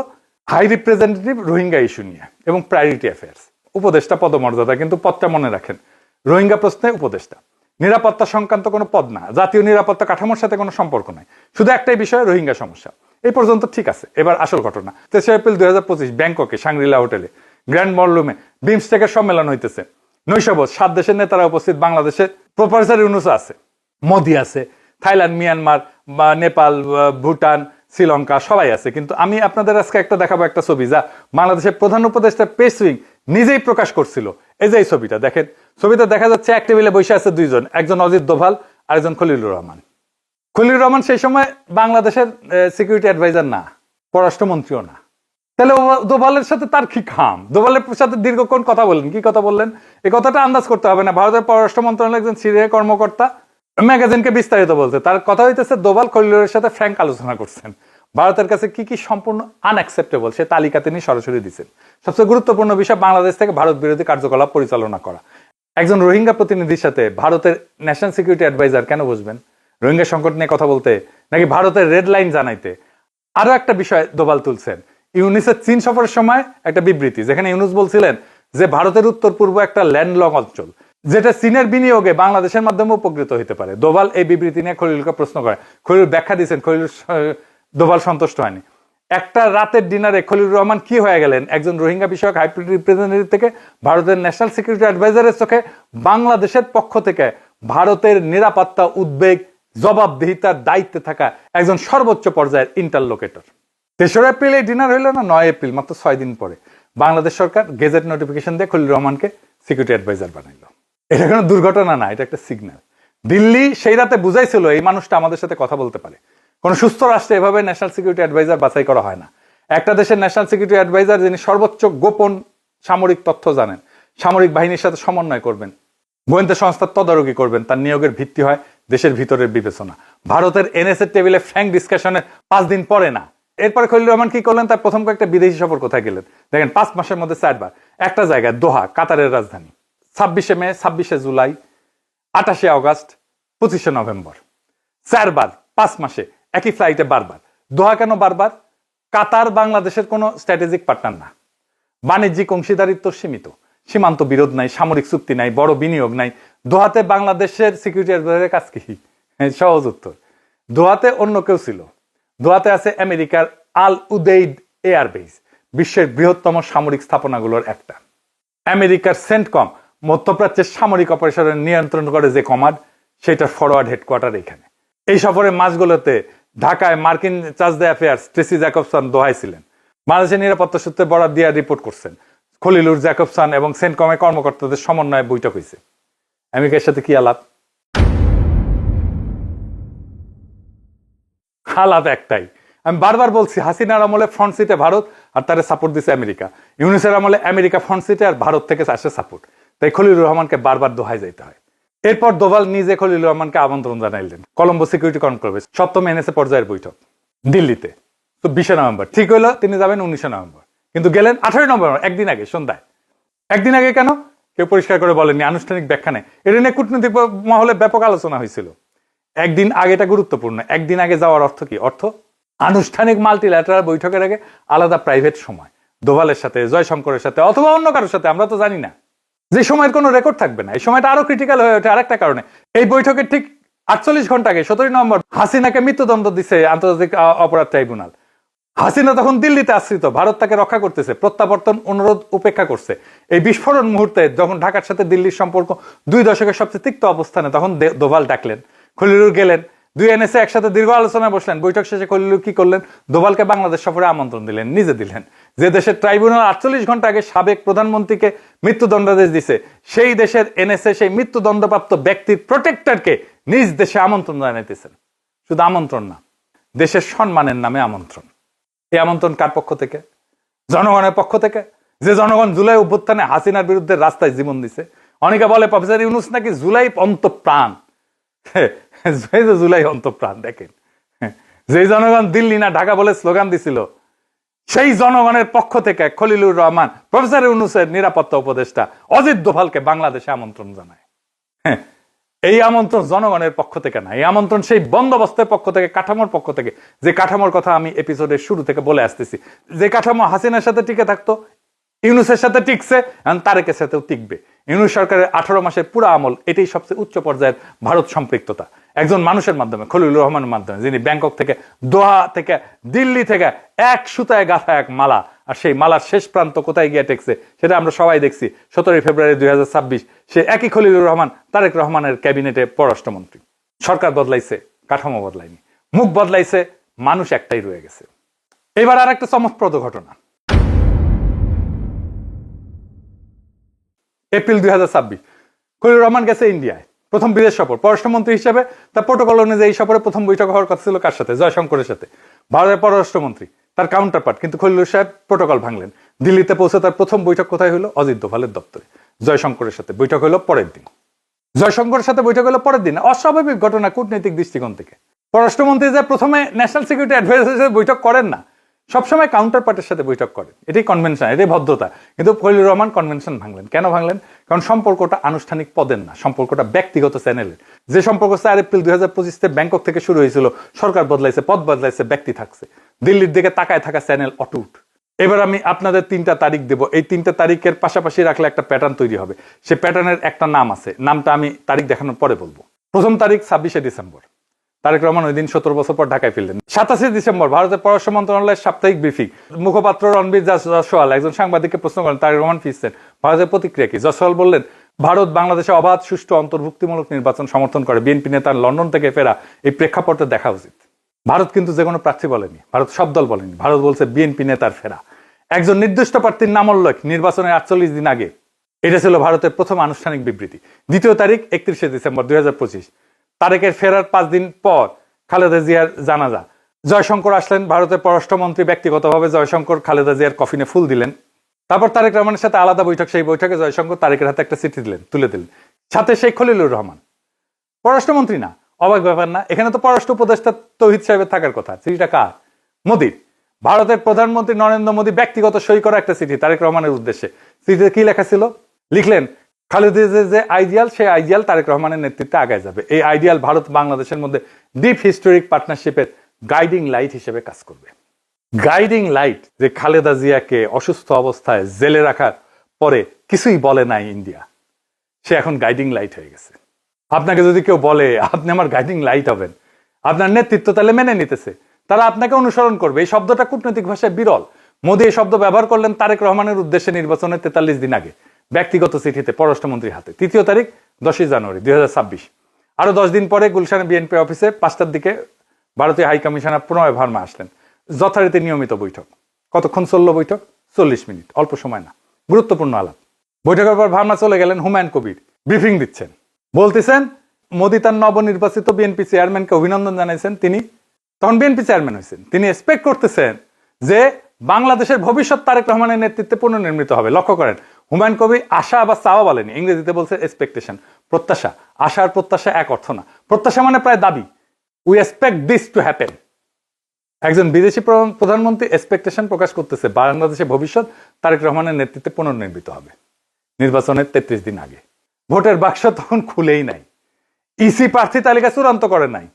হাই রিপ্রেজেন্টেটিভ রোহিঙ্গা ইস্যু নিয়ে এবং প্রায়োরিটি অ্যাফেয়ার্স, উপদেষ্টা পদমর্যাদা, কিন্তু পদটা মনে রাখেন, রোহিঙ্গা প্রশ্নে উপদেষ্টা। নিরাপত্তা সংক্রান্ত কোনো পদ না, জাতীয় নিরাপত্তা কাঠামোর সাথে কোনো সম্পর্ক নাই, শুধু একটাই বিষয় রোহিঙ্গা সমস্যা। এই পর্যন্ত ঠিক আছে। এবার আসল ঘটনা। 3 এপ্রিল 2025 ব্যাংককে সাংগ্রিলা হোটেলে গ্র্যান্ড বলরুমে বিমস্টেকের সম্মেলন হইতেছে। নৈশভোজ, 7 দেশের নেতারা উপস্থিত। বাংলাদেশের প্রফেসর ইউনূস আছে, মোদি আছে, থাইল্যান্ড, মিয়ানমার, নেপাল, ভুটান, শ্রীলঙ্কা, সবাই আছে। কিন্তু আমি আপনাদের আজকে একটা দেখাবো একটা ছবি যা বাংলাদেশের প্রধান উপদেষ্টা পেস উইং নিজেই প্রকাশ করছিল। এই যে এই ছবিটা দেখেন, ছবিতে দেখা যাচ্ছে এক টেবিলে বসে আছে দুইজন, একজন অজিত দোভাল আর একজন খলিলুর রহমান। খলিলুর রহমান সেই সময় বাংলাদেশের সিকিউরিটি অ্যাডভাইজার না, পররাষ্ট্রমন্ত্রীও না। তাহলে দোভালের সাথে তার কি খাম? দোভালের সাথে দীর্ঘক্ষণ কথা বললেন, কি কথা বললেন এই কথাটা আন্দাজ করতে হবে না। ভারতের পররাষ্ট্র মন্ত্রণালয়ের একজন সিনিয়র কর্মকর্তা ম্যাগাজিনকে বিস্তারিত বলতে, তার কথা হইতেছে দোভাল খলিলুরের সাথে ফ্র্যাঙ্ক আলোচনা করছেন, ভারতের কাছে কি কি সম্পূর্ণ আনঅ্যাকসেপ্টেবল সে তালিকা তিনি সরাসরি দিচ্ছেন। সবচেয়ে গুরুত্বপূর্ণ বিষয়, বাংলাদেশ থেকে ভারত বিরোধী কার্যকলাপ পরিচালনা করা। একজন রোহিঙ্গা প্রতিনিধির সাথে ভারতের ন্যাশনাল সিকিউরিটি অ্যাডভাইজার কেন বসবেন? রোহিঙ্গা সংকট নিয়ে কথা বলতে, নাকি ভারতের রেড লাইন জানাইতে? আরো একটা বিষয় দোভাল তুলছেন, ইউনিসের চীন সফরের সময় একটা বিবৃতি, যেখানে ইউনুস বলছিলেন যে ভারতের উত্তর পূর্ব একটা ল্যান্ডলক অঞ্চল, যেটা চীনের বিনিয়োগে বাংলাদেশের মাধ্যমে উপকৃত হতে পারে। দোভাল এই বিবৃতি নিয়ে খলিলুরকে প্রশ্ন করে, খলিলুর ব্যাখ্যা দিয়েছেন, খলিলুর দোভাল সন্তুষ্ট হয়নি। একটা রাতের ডিনারে খলিলুর রহমান কি হয়ে গেলেন, একজন রোহিঙ্গা বিষয়ক হাই রিপ্রেজেন্টেটিভ থেকে ভারতের ন্যাশনাল সিকিউরিটি অ্যাডভাইজারের চোখে বাংলাদেশের পক্ষ থেকে ভারতের নিরাপত্তা উদ্বেগ জবাবদিহিতার দায়িত্বে থাকা একজন সর্বোচ্চ পর্যায়ের ইন্টারলোকেটর। 3 এপ্রিল এই ডিনার হইল না, 9 এপ্রিল, মাত্র 6 দিন পরে বাংলাদেশ সরকার গেজেট নোটিফিকেশন দিয়ে খলিলুর রহমানকে সিকিউরিটি অ্যাডভাইজার বানাইল। এটা কোনো দুর্ঘটনা না, এটা একটা সিগন্যাল। দিল্লি সেই রাতে বুঝাইছিল এই মানুষটা আমাদের সাথে কথা বলতে পারে। কোন সুস্থ রাষ্ট্রে এভাবে ন্যাশনাল সিকিউরিটি অ্যাডভাইজার বাছাই করা হয় না। একটা দেশের ন্যাশনাল সিকিউরিটি অ্যাডভাইজার যিনি সর্বোচ্চ গোপন সামরিক তথ্য জানেন, সামরিক বাহিনীর সাথে সমন্বয় করবেন, গোয়েন্দা সংস্থার তদারকি করবেন, তার নিয়োগের ভিত্তি হয় দেশের ভিতরের বিবেচনা। ভারতের এনএসএ টেবিলে ফ্র্যাঙ্ক ডিসকাশনের 5 দিন পরে না। এরপরে খলিলুর রহমান কি করলেন, তার প্রথম কয়েকটা বিদেশি সফর কোথায় গেলেন দেখেন, 5 মাসের মধ্যে 4 বার। একটা জায়গায় দোহা, কাতারের রাজধানী, 26 মে, 26 জুলাই, 28 আগস্ট, 25 নভেম্বর, 4 বার 5 মাসে একই ফ্লাইটে বারবার। দোহা কেন বারবার? কাতার বাংলাদেশের কোনো স্ট্র্যাটেজিক পার্টনার না, বাণিজ্যিক অংশীদারিত্ব সীমিত, সীমান্ত বিরোধ নাই, সামরিক চুক্তি নাই, বড় বিনিয়োগ নাই। দোহাতে বাংলাদেশের সিকিউরিটি অ্যাডভাইজারের কাজ কি? সহজ উত্তর, দোহাতে অন্য কেউ ছিল। দোহাতে আছে আমেরিকার আল উদেইদ এয়ারবেস, বিশ্বের বৃহত্তম সামরিক স্থাপনাগুলোর একটা। আমেরিকার সেন্টকম, মধ্যপ্রাচ্যের সামরিক অপারেশনের নিয়ন্ত্রণ করে যে কমান্ড, সেটার ফরওয়ার্ড হেডকোয়ার্টার এখানে। এই সফরে মাসগুলোতে ঢাকায় মার্কিন chargé d'affaires Tracey Jacobson দোহায় ছিলেন। বাংলাদেশের নিরাপত্তা সূত্রে বরাত দিয়ে রিপোর্ট করছেন, খলিলুর, জ্যাকবসন এবং সেন্টকমের কর্মকর্তাদের সমন্বয়ে বৈঠক হয়েছে। আমেরিকার সাথে কি আলাপ? আলাপ একটাই। আমি বারবার বলছি, হাসিনার আমলে ফ্রন্ট সিটে ভারত আর তারে সাপোর্ট দিছে আমেরিকা, ইউনিসের আমলে আমেরিকা ফ্রন্ট সিটে আর ভারত থেকে আসে সাপোর্ট। তাই খলিলুর রহমানকে বারবার দোহায় যাইতে হয়। এরপর দোভাল নিজে খলিলুর রহমানকে আমন্ত্রণ জানাইলেন কলম্বো সিকিউরিটি কনফারেন্স, 7ম এনএসএ পর্যায়ের বৈঠক দিল্লিতে। তো 20 নভেম্বর ঠিক হইলো, তিনি যাবেন 19 নভেম্বর, কিন্তু গেলেন 18 নভেম্বর, একদিন আগে সন্ধ্যায়। একদিন আগে কেন কেউ পরিষ্কার করে বলেননি, আনুষ্ঠানিক ব্যাখ্যা নেই। এটা নিয়ে কূটনৈতিক মহলে ব্যাপক আলোচনা হয়েছিল। একদিন আগেটা গুরুত্বপূর্ণ। একদিন আগে যাওয়ার অর্থ কি? অর্থ আনুষ্ঠানিক মাল্টিল্যাটারাল বৈঠকের আগে আলাদা প্রাইভেট সময়, দোভালের সাথে, জয়শঙ্করের সাথে, অথবা অন্য কারোর সাথে, আমরা তো জানি না, যে সময়ের কোনো রেকর্ড থাকবে না। এই সময়টা আরো ক্রিটিক্যাল হয়ে ওঠে আরেকটা কারণে। এই বৈঠকের ঠিক 48 ঘন্টা আগে 17 নভেম্বর হাসিনাকে মৃত্যুদণ্ড দিছে আন্তর্জাতিক অপরাধ ট্রাইব্যুনাল। হাসিনা তখন দিল্লিতে আশ্রিত, ভারত তাকে রক্ষা করতেছে, প্রত্যাবর্তন অনুরোধ উপেক্ষা করছে। এই বিস্ফোরণ মুহূর্তে যখন ঢাকার সাথে দিল্লির সম্পর্ক 2 দশকের সবচেয়ে তিক্ত অবস্থানে, তখন দোভাল ডাকলেন খলিলুর গেলেন, দুই এনএসএ একসাথে দীর্ঘ আলোচনায় বসলেন। বৈঠক শেষে খলিলুর কি করলেন? দোভালকে বাংলাদেশ সফরে আমন্ত্রণ দিলেন, নিজে দিলেন। যে দেশের ট্রাইব্যুনাল 48 ঘন্টা আগে সাবেক প্রধানমন্ত্রীকে মৃত্যুদণ্ডাদেশ দিছে, সেই দেশের এনএসএ সেই মৃত্যুদণ্ডপ্রাপ্ত ব্যক্তির প্রোটেক্টরকে নিজ দেশে আমন্ত্রণ জানাইতেছেন। শুধু আমন্ত্রণ না, দেশের সম্মানের নামে আমন্ত্রণ। এই আমন্ত্রণ কার পক্ষ থেকে? জনগণের পক্ষ থেকে, যে জনগণ জুলাই অভ্যুত্থানে হাসিনার বিরুদ্ধে রাস্তায় জীবন দিছে। অনেকে বলে প্রফেসর ইউনূস নাকি জুলাই অন্তঃপ্রাণ। জুলাই অন্তঃপ্রাণ দেখেন, যে জনগণ দিল্লি না ঢাকা বলে স্লোগান দিছিল, সেই জনগণের পক্ষ থেকে খলিলুর রহমান প্রফেসর ইউনূসের নিরাপত্তা উপদেষ্টা অজিত দোভালকে বাংলাদেশে আমন্ত্রণ জানায়। এই আমন্ত্রণ জনগণের পক্ষ থেকে না, এই আমন্ত্রণ সেই বন্দোবস্তের পক্ষ থেকে, কাঠামোর পক্ষ থেকে। যে কাঠামোর কথা আমি এপিসোডের শুরু থেকে বলে আসতেছি, যে কাঠামো হাসিনার সাথে টিকে থাকতো, ইউনূসের সাথে টিকছে, তারেকের সাথেও টিকবে। ইউনূস সরকারের 18 মাসের পুরো আমল, এটাই সবচেয়ে উচ্চ পর্যায়ের ভারত সম্পৃক্ততা। একজন মানুষের মাধ্যমে, খলিলুর রহমানের মাধ্যমে, যিনি ব্যাংকক থেকে, দোহা থেকে, দিল্লি থেকে এক সুতায় গাঁথা এক মালা, আর সেই মালার শেষ প্রান্ত কোথায় গিয়ে টেকছে সেটা আমরা সবাই দেখছি। 17 ফেব্রুয়ারি 2026 সে একই খলিলুর রহমান তারেক রহমানের ক্যাবিনেটে পররাষ্ট্রমন্ত্রী। সরকার বদলাইছে, কাঠামো বদলায়নি, মুখ বদলাইছে, মানুষ একটাই রয়ে গেছে। এবার আর একটা চমকপ্রদ ঘটনা। এপ্রিল 2026 খলিলুর রহমান গেছে ইন্ডিয়ায়, প্রথম বিদেশ সফর। পররাষ্ট্রমন্ত্রী হিসেবে তার প্রোটোকল অনুযায়ী এই সফরে প্রথম বৈঠক হওয়ার কথা ছিল কার সাথে? জয়শঙ্করের সাথে, ভারতের পররাষ্ট্রমন্ত্রী, তার কাউন্টার পার্ট। কিন্তু খলিলুর সাহেব প্রোটোকল ভাঙলেন। দিল্লিতে পৌঁছে তার প্রথম বৈঠক কোথায় হলো? অজিত দোভালের দপ্তরে। জয়শঙ্করের সাথে বৈঠক হলো পরের দিন। জয়শঙ্করের সাথে বৈঠক হলো পরের দিন। অস্বাভাবিক ঘটনা কূটনৈতিক দৃষ্টিকোণ থেকে। পররাষ্ট্রমন্ত্রী যে প্রথমে ন্যাশনাল সিকিউরিটি অ্যাডভাইজারের সাথে বৈঠক করেন না, সবসময় কাউন্টার পার্টের সাথে বৈঠক করেন। এটাই কনভেনশন, এটাই ভদ্রতা। কিন্তু খলিলুর রহমান কনভেনশন ভাঙলেন। কেন ভাঙলেন? কারণ সম্পর্কটা আনুষ্ঠানিক পদের না, সম্পর্কটা ব্যক্তিগত চ্যানেলের। যে সম্পর্ক 4 এপ্রিল 2025 ব্যাংকক থেকে শুরু হয়েছিল, সরকার বদলাইছে, পদ বদলাইছে, ব্যক্তি থাকছে। দিল্লির দিকে তাকায় থাকা চ্যানেল অটুট। এবার আমি আপনাদের 3টা তারিখ দেব। এই 3টা তারিখের পাশাপাশি রাখলে একটা প্যাটার্ন তৈরি হবে। সে প্যাটার্নের একটা নাম আছে, নামটা আমি তারিখ দেখানোর পরে বলবো। প্রথম তারিখ 26 ডিসেম্বর, তারেক রহমান ওই দিন 17 বছর পর ঢাকায় ফিরলেন। 27 ডিসেম্বর ভারতের পররাষ্ট্র মন্ত্রণালয়ের সাপ্তাহিক ব্রিফিং। মুখপাত্র রণবীর জয়সওয়াল একজন সাংবাদিককে প্রশ্ন করেন, তারেক রহমান ফিরছেন, ভারতের প্রতিক্রিয়া কি? জয়সওয়াল বললেন, ভারত বাংলাদেশে অবাধ, সুষ্ঠু, অন্তর্ভুক্তিমূলক নির্বাচন সমর্থন করে। বিএনপি নেতার লন্ডন থেকে ফেরা এই প্রেক্ষাপটে দেখা উচিত। ভারত কিন্তু যে কোনো প্রার্থী বলেনি, ভারত সব দল বলেনি, ভারত বলছে বিএনপি নেতার ফেরা। একজন নির্দিষ্ট প্রার্থীর নাম উল্লেখ নির্বাচনের 48 দিন আগে। এটা ছিল ভারতের প্রথম আনুষ্ঠানিক বিবৃতি। দ্বিতীয় তারিখ 31 ডিসেম্বর 2025, তারেকের ফেরার 5 দিন পর খালেদা জিয়ার জানাজা। জয়শঙ্কর আসলেন, ভারতের পররাষ্ট্রমন্ত্রী ব্যক্তিগতভাবে জয়শঙ্কর খালেদা জিয়ার কফিনে ফুল দিলেন। তারপর তারেক রহমানের সাথে আলাদা বৈঠক। সেই বৈঠকে জয়শঙ্কর তারেকের হাতে একটা চিঠি দিলেন, তুলে দিলেন। সাথে সেই খলিলুর রহমান, পররাষ্ট্রমন্ত্রী না। অবাক ব্যাপার না? এখানে তো পররাষ্ট্র উপদেষ্টা তৌহিদ সাহেবের থাকার কথা। চিঠিটা কার? মোদির। ভারতের প্রধানমন্ত্রী নরেন্দ্র মোদী ব্যক্তিগত সই করা একটা চিঠি তারেক রহমানের উদ্দেশ্যে। চিঠিতে কি লেখা ছিল? লিখলেন, খালেদা যে আইডিয়াল, সেই আইডিয়াল তারেক রহমানের নেতৃত্বে আগায় যাবে। এই আইডিয়াল ভারত বাংলাদেশের মধ্যে ডিপ হিস্টোরিক পার্টনারশিপের গাইডিং লাইট হিসেবে কাজ করবে। গাইডিং লাইট, যে খালেদা জিয়াকে অসুস্থ অবস্থায় জেলে রাখার পরে কিছুই বলে নাই ইন্ডিয়া, সে এখন গাইডিং লাইট হয়ে গেছে। আপনাকে যদি কেউ বলে আপনি আমার গাইডিং লাইট হবেন, আপনার নেতৃত্ব তাহলে মেনে নিতেছে, তারা আপনাকে অনুসরণ করবে। এই শব্দটা কূটনৈতিক ভাষায় বিরল। মোদী এই শব্দ ব্যবহার করলেন তারেক রহমানের উদ্দেশ্যে নির্বাচনের 43 দিন আগে, ব্যক্তিগত চিঠিতে পররাষ্ট্রমন্ত্রীর হাতে। তৃতীয় তারিখ 10 জানুয়ারি 2026, আরো 10 দিন পরে গুলশানে বিএনপি অফিসে 5টার দিকে ভারতীয় হাই কমিশনার প্রণয় ভার্মা আসলেন। যথারীতি নিয়মিত বৈঠক। কতক্ষণ চলল বৈঠক? 40 মিনিট, অল্প সময় না, গুরুত্বপূর্ণ আলাপ। বৈঠকের পর ভার্মা চলে গেলেন। হুমায়ুন কবির ব্রিফিং দিচ্ছেন, বলতেছেন মোদী তার নবনির্বাচিত বিএনপি চেয়ারম্যানকে অভিনন্দন জানাইছেন। তিনি তখন বিএনপি চেয়ারম্যান হয়েছেন। তিনি এক্সপেক্ট করতেছেন যে বাংলাদেশের ভবিষ্যৎ তারেক রহমানের নেতৃত্বে পুনর্নির্মিত হবে। লক্ষ্য করেন, হুমায়ুন কবির আশা বা চাওয়া বলেনি, ইংরেজিতে বলছে এক্সপেকটেশন, প্রত্যাশা। আশা আর প্রত্যাশা এক অর্থ না। প্রত্যাশা মানে প্রায় দাবি, we expect this to happen. একজন বিদেশি প্রধানমন্ত্রী এক্সপেকটেশন প্রকাশ করতেছে বাংলাদেশের ভবিষ্যৎ তারেক রহমানের নেতৃত্বে পুনর্নির্মিত হবে নির্বাচনের 33 দিন আগে। ভোটের বাক্স তখন খুলেই নাই, ইসি প্রার্থী তালিকা চূড়ান্ত করে নাই।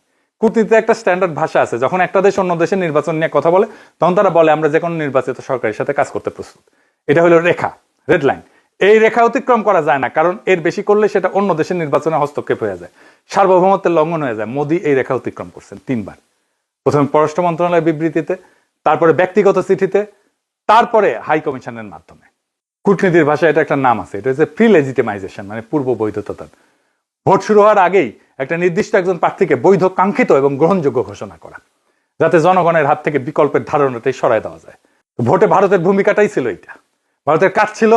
কূটনীতিতে একটা স্ট্যান্ডার্ড ভাষা আছে, যখন একটা দেশ অন্য দেশের নির্বাচন নিয়ে কথা বলে তখন তারা বলে আমরা যে কোনো নির্বাচিত সরকারের সাথে কাজ করতে প্রস্তুত। এটা হলো রেখা, রেড লাইন। এই রেখা অতিক্রম করা যায় না, কারণ এর বেশি করলে সেটা অন্য দেশের নির্বাচনে হস্তক্ষেপ হয়ে যায়, সার্বভৌমত্বের লঙ্ঘন হয়ে যায়। মোদী এই রেখা অতিক্রম করছেন 3 বার। প্রথমে পররাষ্ট্র মন্ত্রণালয়ের বিবৃতিতে, তারপরে ব্যক্তিগত চিঠিতে, তারপরে হাই কমিশনের মাধ্যমে। কূটনীতির ভাষায় এটা একটা নাম আছে, এটা হচ্ছে প্রি লেজিটিমাইজেশন, মানে পূর্ব বৈধতা। ভোট শুরু হওয়ার আগেই একটা নির্দিষ্ট একজন প্রার্থীকে বৈধ, কাঙ্ক্ষিত এবং গ্রহণযোগ্য ঘোষণা করা, যাতে জনগণের হাত থেকে বিকল্পের ধারণাটাই সরায় দেওয়া যায়। ভোটে ভারতের ভূমিকাটাই ছিল এটা। ভারতের কাজ ছিল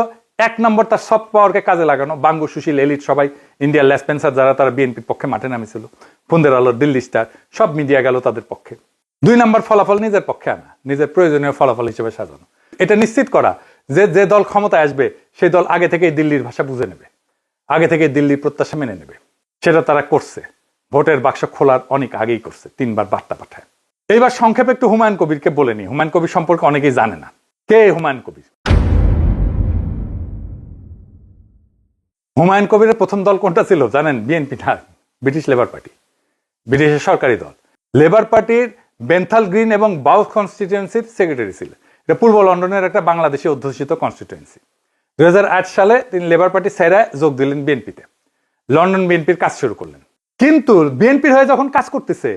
1 নম্বর তার সফট পাওয়ারকে কাজে লাগানো। বাঙ্গু, সুশীল, এলিট সবাই, ইন্ডিয়ার লেসপেন্সার যারা, তারা বিএনপির পক্ষে মাঠে নামেছিল। ফন্দের আলো, দিল্লি স্টার, সব মিডিয়া গেল তাদের পক্ষে। 2 নম্বর ফলাফল নিজের পক্ষে আনা, নিজের প্রয়োজনীয় ফলাফল হিসেবে সাজানো। এটা নিশ্চিত করা যে যে দল ক্ষমতায় আসবে সেই দল আগে থেকেই দিল্লির ভাষা বুঝে নেবে, আগে থেকে দিল্লির প্রত্যাশা মেনে নেবে। সেটা তারা করছে, ভোটের বাক্স খোলার অনেক আগেই করছে, 3 বার বার্তা পাঠায়। এইবার সংক্ষেপে একটু হুমায়ুন কবিরকে বলে নি। হুমায়ুন কবির সম্পর্কে অনেকেই জানে না। কে হুমায়ুন কবির? হুমায়ুন কবিরের প্রথম দল কোনটা ছিল জানেন? বিএনপি না, ব্রিটিশ লেবার পার্টি, ব্রিটিশের সরকারি দল। লেবার পার্টির বেন্থাল গ্রিন এবং বাউথ কনস্টিটিউয়েন্সির সেক্রেটারি ছিল। এটা পূর্ব লন্ডনের একটা বাংলাদেশি অধ্যুষিত কনস্টিটিউয়েন্সি। 2008 সালে তিনি লেবার পার্টি ছেড়ে যোগ দিলেন বিএনপিতে। লন্ডন বিএনপির কাজ শুরু করলেন। কিন্তু বিএনপির হয়ে যখন কাজ করতেছে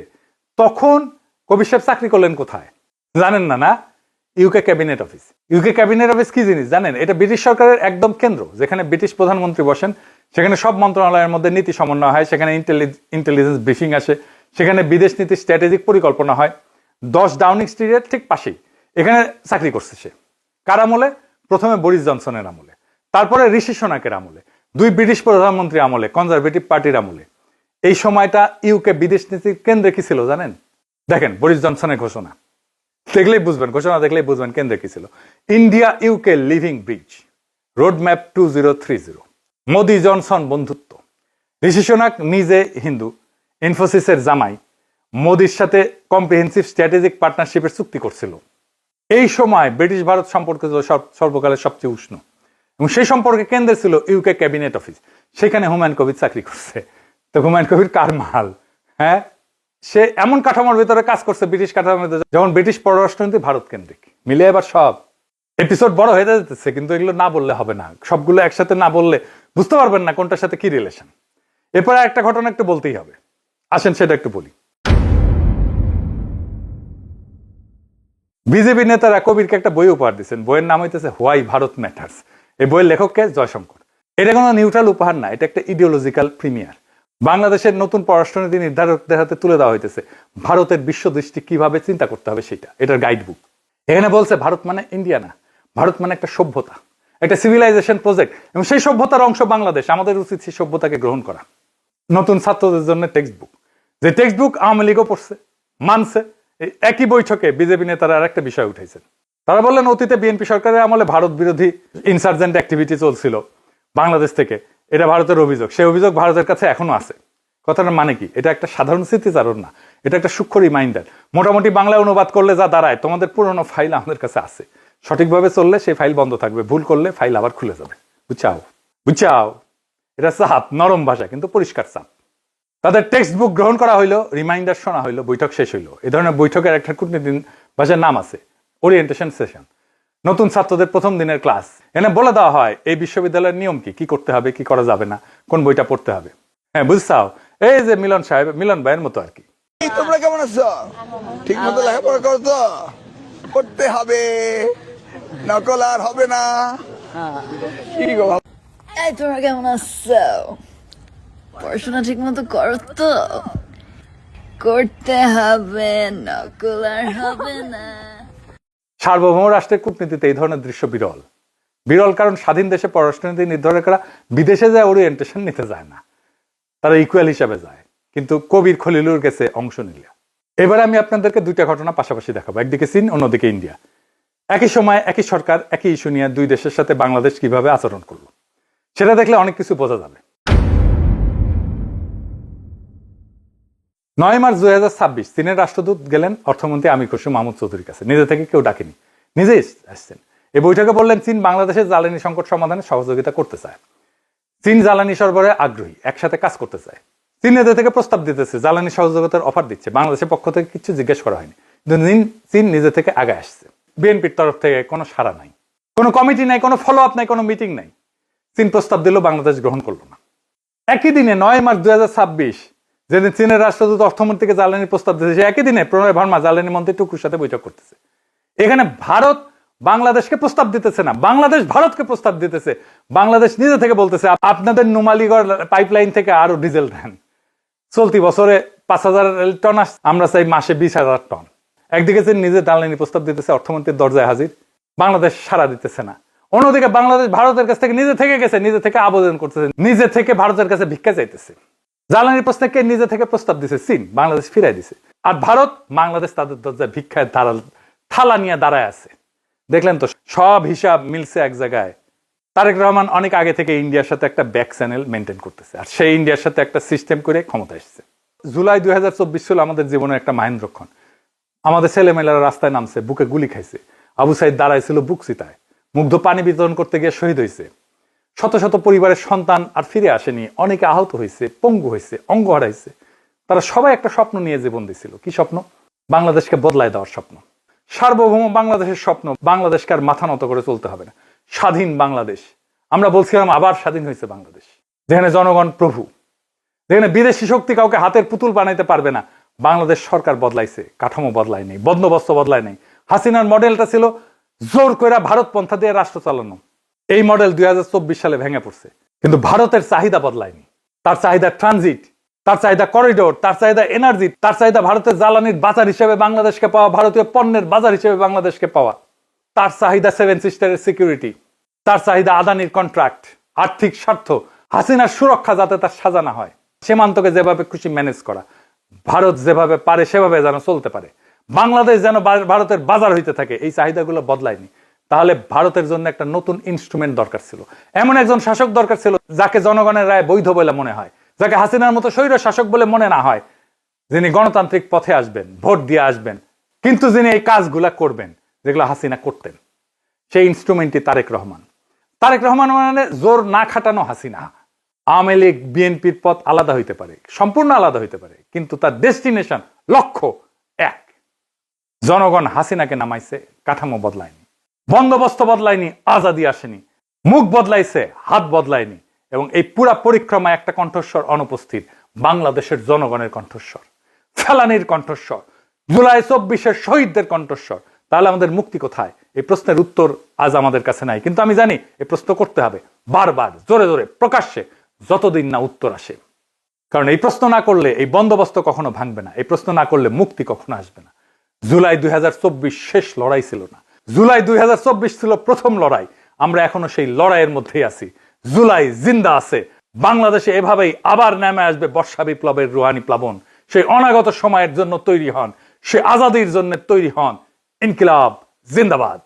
তখন কবির সাহেব চাকরি করলেন কোথায় জানেন না? না, UK cabinet office. UK cabinet office কি জিনিস জানেন? এটা ব্রিটিশ সরকারের একদম কেন্দ্র, যেখানে ব্রিটিশ প্রধানমন্ত্রী বসেন। সেখানে সব মন্ত্রণালয়ের মধ্যে নীতি সমন্বয় হয়, সেখানে ইন্টেলিজেন্স ব্রিফিং আসে, সেখানে বিদেশ নীতির স্ট্র্যাটেজিক পরিকল্পনা হয়। 10 ডাউনিং স্ট্রিটের ঠিক পাশেই এখানে চাকরি করছে সে। কার আমলে? প্রথমে বরিস জনসনের আমলে, তারপরে ঋষি সোনাকের আমলে, 2 ব্রিটিশ প্রধানমন্ত্রী আমলে, কনজারভেটিভ পার্টির আমলে। এই সময়টা ইউকে বিদেশ নীতির কেন্দ্রে কি ছিল জানেন? দেখেন বরিস জনসনের ঘোষণা দেখলেই বুঝবেন, ঘোষণা দেখলেই বুঝবেন কেন্দ্রে কি ছিল। India UK living bridge, road map 2030, Modi Johnson বন্ধুত্ব। ঋষি সোনাক নিজে হিন্দু, ইনফোসিসের জামাই, মোদির সাথে কম্প্রিহেন্সিভ স্ট্র্যাটেজিক পার্টনারশিপের চুক্তি করছিল। এই সময় ব্রিটিশ ভারত সম্পর্ক ছিল সর্বকালের সবচেয়ে উষ্ণ, এবং সেই সম্পর্কে কেন্দ্রে ছিল ইউকে ক্যাবিনেট অফিস। সেখানে হুমায়ুন কবির চাকরি করছে। তো হুমায়ুন কবির কার মাল? হ্যাঁ, সে এমন কাঠামোর ভিতরে কাজ করছে, ব্রিটিশ কাঠামোর ভিতরে, যেমন ব্রিটিশ পররাষ্ট্রনীতি ভারত কেন্দ্রিক। মিলে এবার সব এপিসোড বড় হয়ে যেতেছে, কিন্তু এগুলো না বললে হবে না। সবগুলো একসাথে না বললে বুঝতে পারবেন না কোনটার সাথে কি রিলেশন। এরপরে একটা ঘটনা একটু বলতেই হবে, আসেন সেটা একটু বলি। বিজেপি নেতারা কবিরকে একটা বই উপহার দিচ্ছেন। বইয়ের নাম হইতেছে হোয়াই ভারত ম্যাটার্স। এই বইয়ের লেখককে জয়শঙ্কর। এটা কোনো নিউট্রাল উপহার না, এটা একটা ইডিওলজিক্যাল প্রিমিয়ার। বাংলাদেশের নতুন পররাষ্ট্রনীতি নির্ধারকদের হাতে তুলে দেওয়া হইতেছে ভারতের বিশ্ব দৃষ্টি কিভাবে চিন্তা করতে হবে সেটা। এটার গাইড বুক। এখানে বলছে ভারত মানে ইন্ডিয়া না, ভারত মানে একটা সভ্যতা, একটা সিভিলাইজেশন প্রজেক্ট, এবং সেই সভ্যতার অংশ বাংলাদেশ। আমাদের উচিত সেই সভ্যতাকে গ্রহণ করা। নতুন ছাত্রদের জন্য টেক্সট বুক, যে টেক্সট বুক আওয়ামী লীগও পড়ছে, মানছে। একই বৈঠকে বিজেপি নেতারা আর একটা বিষয় উঠাইছেন। তারা বললেন অতীতে বিএনপি সরকারের আমলে ভারত বিরোধী ইনসার্জেন্ট অ্যাক্টিভিটি চলছিল বাংলাদেশ থেকে, এটা ভারতের অভিযোগ। সেই অভিযোগ ভারতের কাছে এখনো আছে। কথাটার মানে কি? এটা একটা সাধারণ স্মৃতিচারণ না, এটা একটা সূক্ষ্ম রিমাইন্ডার। মোটামুটি বাংলায় অনুবাদ করলে যা দাঁড়ায়, তোমাদের পুরনো ফাইল আমাদের কাছে আছে, সঠিকভাবে চললে সেই ফাইল বন্ধ থাকবে, ভুল করলে ফাইল আবার খুলে যাবে। বুঝছাও? বুঝছাও? এটা চাপ, নরম ভাষা কিন্তু পরিষ্কার চাপ। তাদের টেক্সট বুক গ্রহণ করা হইলো, রিমাইন্ডার শোনা হইলো, বৈঠক শেষ হইলো। এই ধরনের বৈঠকের একটা কূটনীতি ভাষার নাম আছে ওরিয়েন্টেশন সেশন। নতুন ছাত্রদের প্রথম দিনের ক্লাস। এখানে বলে দেওয়া হয় এই বিশ্ববিদ্যালয়ের নিয়ম কি, কি করতে হবে, কি করা যাবে না, কোন বইটা পড়তে হবে। হ্যাঁ, বুঝছাও? এই যে মিলন সাহেব, মিলন ভাইয়ের মতো আর কি। তোমরা কেমন আছো? ঠিক মতো লেখাপড়া করো তো? করতে হবে, নকল আর হবে না। কি গো বাবা? এই তোমরা কেমন আছো? পড়াশোনা ঠিক মতো করো তো? করতে হবে, নকল আর হবে না। সার্বভৌম রাষ্ট্রের কূটনীতিতে এই ধরনের দৃশ্য বিরল। বিরল কারণ স্বাধীন দেশে পররাষ্ট্রনীতি নির্ধারকরা বিদেশে যায় ওরিয়েন্টেশন নিতে যায় না, তারা ইকুয়াল হিসাবে যায়। কিন্তু কবির খলিলুর গেছে অংশ নিলে। এবার আমি আপনাদেরকে 2টা ঘটনা পাশাপাশি দেখাবো, একদিকে চীন, অন্যদিকে ইন্ডিয়া। একই সময় একই সরকার একই ইস্যু নিয়ে 2 দেশের সাথে বাংলাদেশ কিভাবে আচরণ করলো সেটা দেখলে অনেক কিছু বোঝা যাবে। 9 মার্চ 2026 চীনের রাষ্ট্রদূত গেলেন অর্থমন্ত্রী আমির খসরু মাহমুদ চৌধুরীর কাছে। নিজে থেকে কেউ ডাকেনি, নিজেই আসছেন। এই বৈঠকে বললেন চীন বাংলাদেশের জ্বালানি সংকট সমাধানে সহযোগিতা করতে চায়। চীন জ্বালানি সরবরাহে আগ্রহী, একসাথে কাজ করতে চায়। চীন এদের থেকে প্রস্তাব দিতেছে, জ্বালানি সহযোগিতার অফার দিচ্ছে। বাংলাদেশের পক্ষ থেকে কিছু জিজ্ঞেস করা হয়নি, কিন্তু চীন নিজে থেকে আগে আসছে। বিএনপির তরফ থেকে কোনো সাড়া নাই, কোনো কমিটি নাই, কোনো ফলো আপ নাই, কোনো মিটিং নাই। চীন প্রস্তাব দিল, বাংলাদেশ গ্রহণ করলো না। একই দিনে 9 মার্চ 2026 যেদিন চীনের রাষ্ট্রদূত অর্থমন্ত্রীকে জ্বালানির প্রস্তাব দিতেছে, একই দিনে প্রণয় ভার্মা জ্বালানি মন্ত্রী টুকুর সাথে বৈঠক করতেছে। এখানে ভারত বাংলাদেশকে প্রস্তাব দিতেছে না, বাংলাদেশ ভারতকে প্রস্তাব দিতেছে। বাংলাদেশ নিজে থেকে বলতেছে আপনাদের নুমালীগড় পাইপলাইন থেকে আরো ডিজেল দেন। চলতি বছরে 5,000 টন আসছে, আমরা চাই মাসে 20,000 টন। একদিকে যে নিজে জ্বালানি প্রস্তাব দিতেছে, অর্থমন্ত্রীর দরজায় হাজির, বাংলাদেশ সাড়া দিতেছে না। অন্যদিকে বাংলাদেশ ভারতের কাছ থেকে নিজে থেকে গেছে, নিজে থেকে আবেদন করতেছে, নিজে থেকে ভারতের কাছে ভিক্ষা চাইতেছে। জ্বালানি প্রশ্নে কে নিজে থেকে প্রস্তাব দিছে? চীন। বাংলাদেশ ফিরাই দিছে। আর ভারত, বাংলাদেশ তাদের দরজায় ভিক্ষায় থালা নিয়ে দাঁড়ায় আছে। দেখলেন তো, সব হিসাব মিলছে এক জায়গায়। তারেক রহমান অনেক আগে থেকে ইন্ডিয়ার সাথে একটা ব্যাক চ্যানেল মেনটেন করতেছে, আর সেই ইন্ডিয়ার সাথে একটা সিস্টেম করে ক্ষমতা এসেছে। জুলাই 2024 ছিল আমাদের জীবনের একটা মাহেন্দ্রক্ষণ। আমাদের ছেলেমেয়েরা রাস্তায় নামছে, বুকে গুলি খাইছে। আবু সাইদ দাঁড়াইছিল বুকসিতায়, মুগ্ধ পানি বিতরণ করতে গিয়ে শহীদ হয়েছে। শত শত পরিবারের সন্তান আর ফিরে আসেনি, অনেকে আহত হয়েছে, পঙ্গু হয়েছে, অঙ্গ হারাইছে। তারা সবাই একটা স্বপ্ন নিয়ে জীবন দিছিল। কি স্বপ্ন? বাংলাদেশকে বদলায় দেওয়ার স্বপ্ন, সার্বভৌম বাংলাদেশের স্বপ্ন। বাংলাদেশকে আর মাথা নত করে চলতে হবে না, স্বাধীন বাংলাদেশ। আমরা বলছিলাম আবার স্বাধীন হয়েছে বাংলাদেশ, যেখানে জনগণ প্রভু, যেখানে বিদেশি শক্তি কাউকে হাতের পুতুল বানাইতে পারবে না। বাংলাদেশ সরকার বদলাইছে, কাঠামো বদলায় নেই, বন্দোবস্ত বদলায় নেই। হাসিনার মডেলটা ছিল জোর করে ভারত পন্থা দিয়ে রাষ্ট্র চালানো। এই মডেল 2024 সালে ভেঙে পড়ছে। কিন্তু ভারতের চাহিদা বদলায়নি। তার চাহিদা ট্রানজিট, তার চাহিদা করিডোর, তার চাহিদা এনার্জি, তার চাহিদা ভারতের জ্বালানির বাজার হিসেবে বাংলাদেশকে পাওয়া, ভারতীয় পণ্যের বাজার হিসেবে বাংলাদেশকে পাওয়া। তার চাহিদা 7 সিস্টারের সিকিউরিটি, তার চাহিদা আদানির কন্ট্রাক্ট, আর্থিক স্বার্থ, হাসিনার সুরক্ষা যাতে তার সাজানো হয়, সীমান্তকে যেভাবে খুশি ম্যানেজ করা, ভারত যেভাবে পারে সেভাবে যেন চলতে পারে, বাংলাদেশ যেন ভারতের বাজার হইতে থাকে। এই চাহিদাগুলো বদলায়নি। তাহলে ভারতের জন্য একটা নতুন ইনস্ট্রুমেন্ট দরকার ছিল, এমন একজন শাসক দরকার ছিল যাকে জনগণের রায় বৈধ বলে মনে হয়, যাকে হাসিনার মতো স্বৈর শাসক বলে মনে না হয়, যিনি গণতান্ত্রিক পথে আসবেন, ভোট দিয়ে আসবেন, কিন্তু যিনি এই কাজগুলা করবেন যেগুলো হাসিনা করতেন। সেই ইনস্ট্রুমেন্টই তারেক রহমান। তারেক রহমান মানে জোর না খাটানো হাসিনা। আওয়ামী লীগ বিএনপির পথ আলাদা হইতে পারে, সম্পূর্ণ আলাদা হইতে পারে, কিন্তু তার ডেস্টিনেশন, লক্ষ্য এক। জনগণ হাসিনাকে নামাইছে, কাঠামো বদলায়নি, বন্দোবস্ত বদলায়নি, আজাদি আসেনি, মুখ বদলাইছে, হাত বদলায়নি। এবং এই পুরা পরিক্রমায় একটা কণ্ঠস্বর অনুপস্থিত, বাংলাদেশের জনগণের কণ্ঠস্বর, ফেলানির কণ্ঠস্বর, জুলাই 24-এর শহীদদের কণ্ঠস্বর। তাহলে আমাদের মুক্তি কোথায়? এই প্রশ্নের উত্তর আজ আমাদের কাছে নাই, কিন্তু আমি জানি এই প্রশ্ন করতে হবে বারবার, জোরে জোরে, প্রকাশ্যে, যতদিন না উত্তর আসে। কারণ এই প্রশ্ন না করলে এই বন্দোবস্ত কখনো ভাঙবে না, এই প্রশ্ন না করলে মুক্তি কখনো আসবে না। জুলাই 2024 শেষ লড়াই ছিল না, জুলাই 2024 ছিল প্রথম লড়াই। আমরা এখনো সেই লড়াইয়ের মধ্যেই আছি। জুলাই জিন্দা আছে। বাংলাদেশে এভাবেই আবার নেমে আসবে বর্ষা বিপ্লবের রুহানি প্লাবন। সেই অনাগত সময়ের জন্য তৈরি হন, সে আজাদির জন্য তৈরি হন। ইনকিলাব জিন্দাবাদ।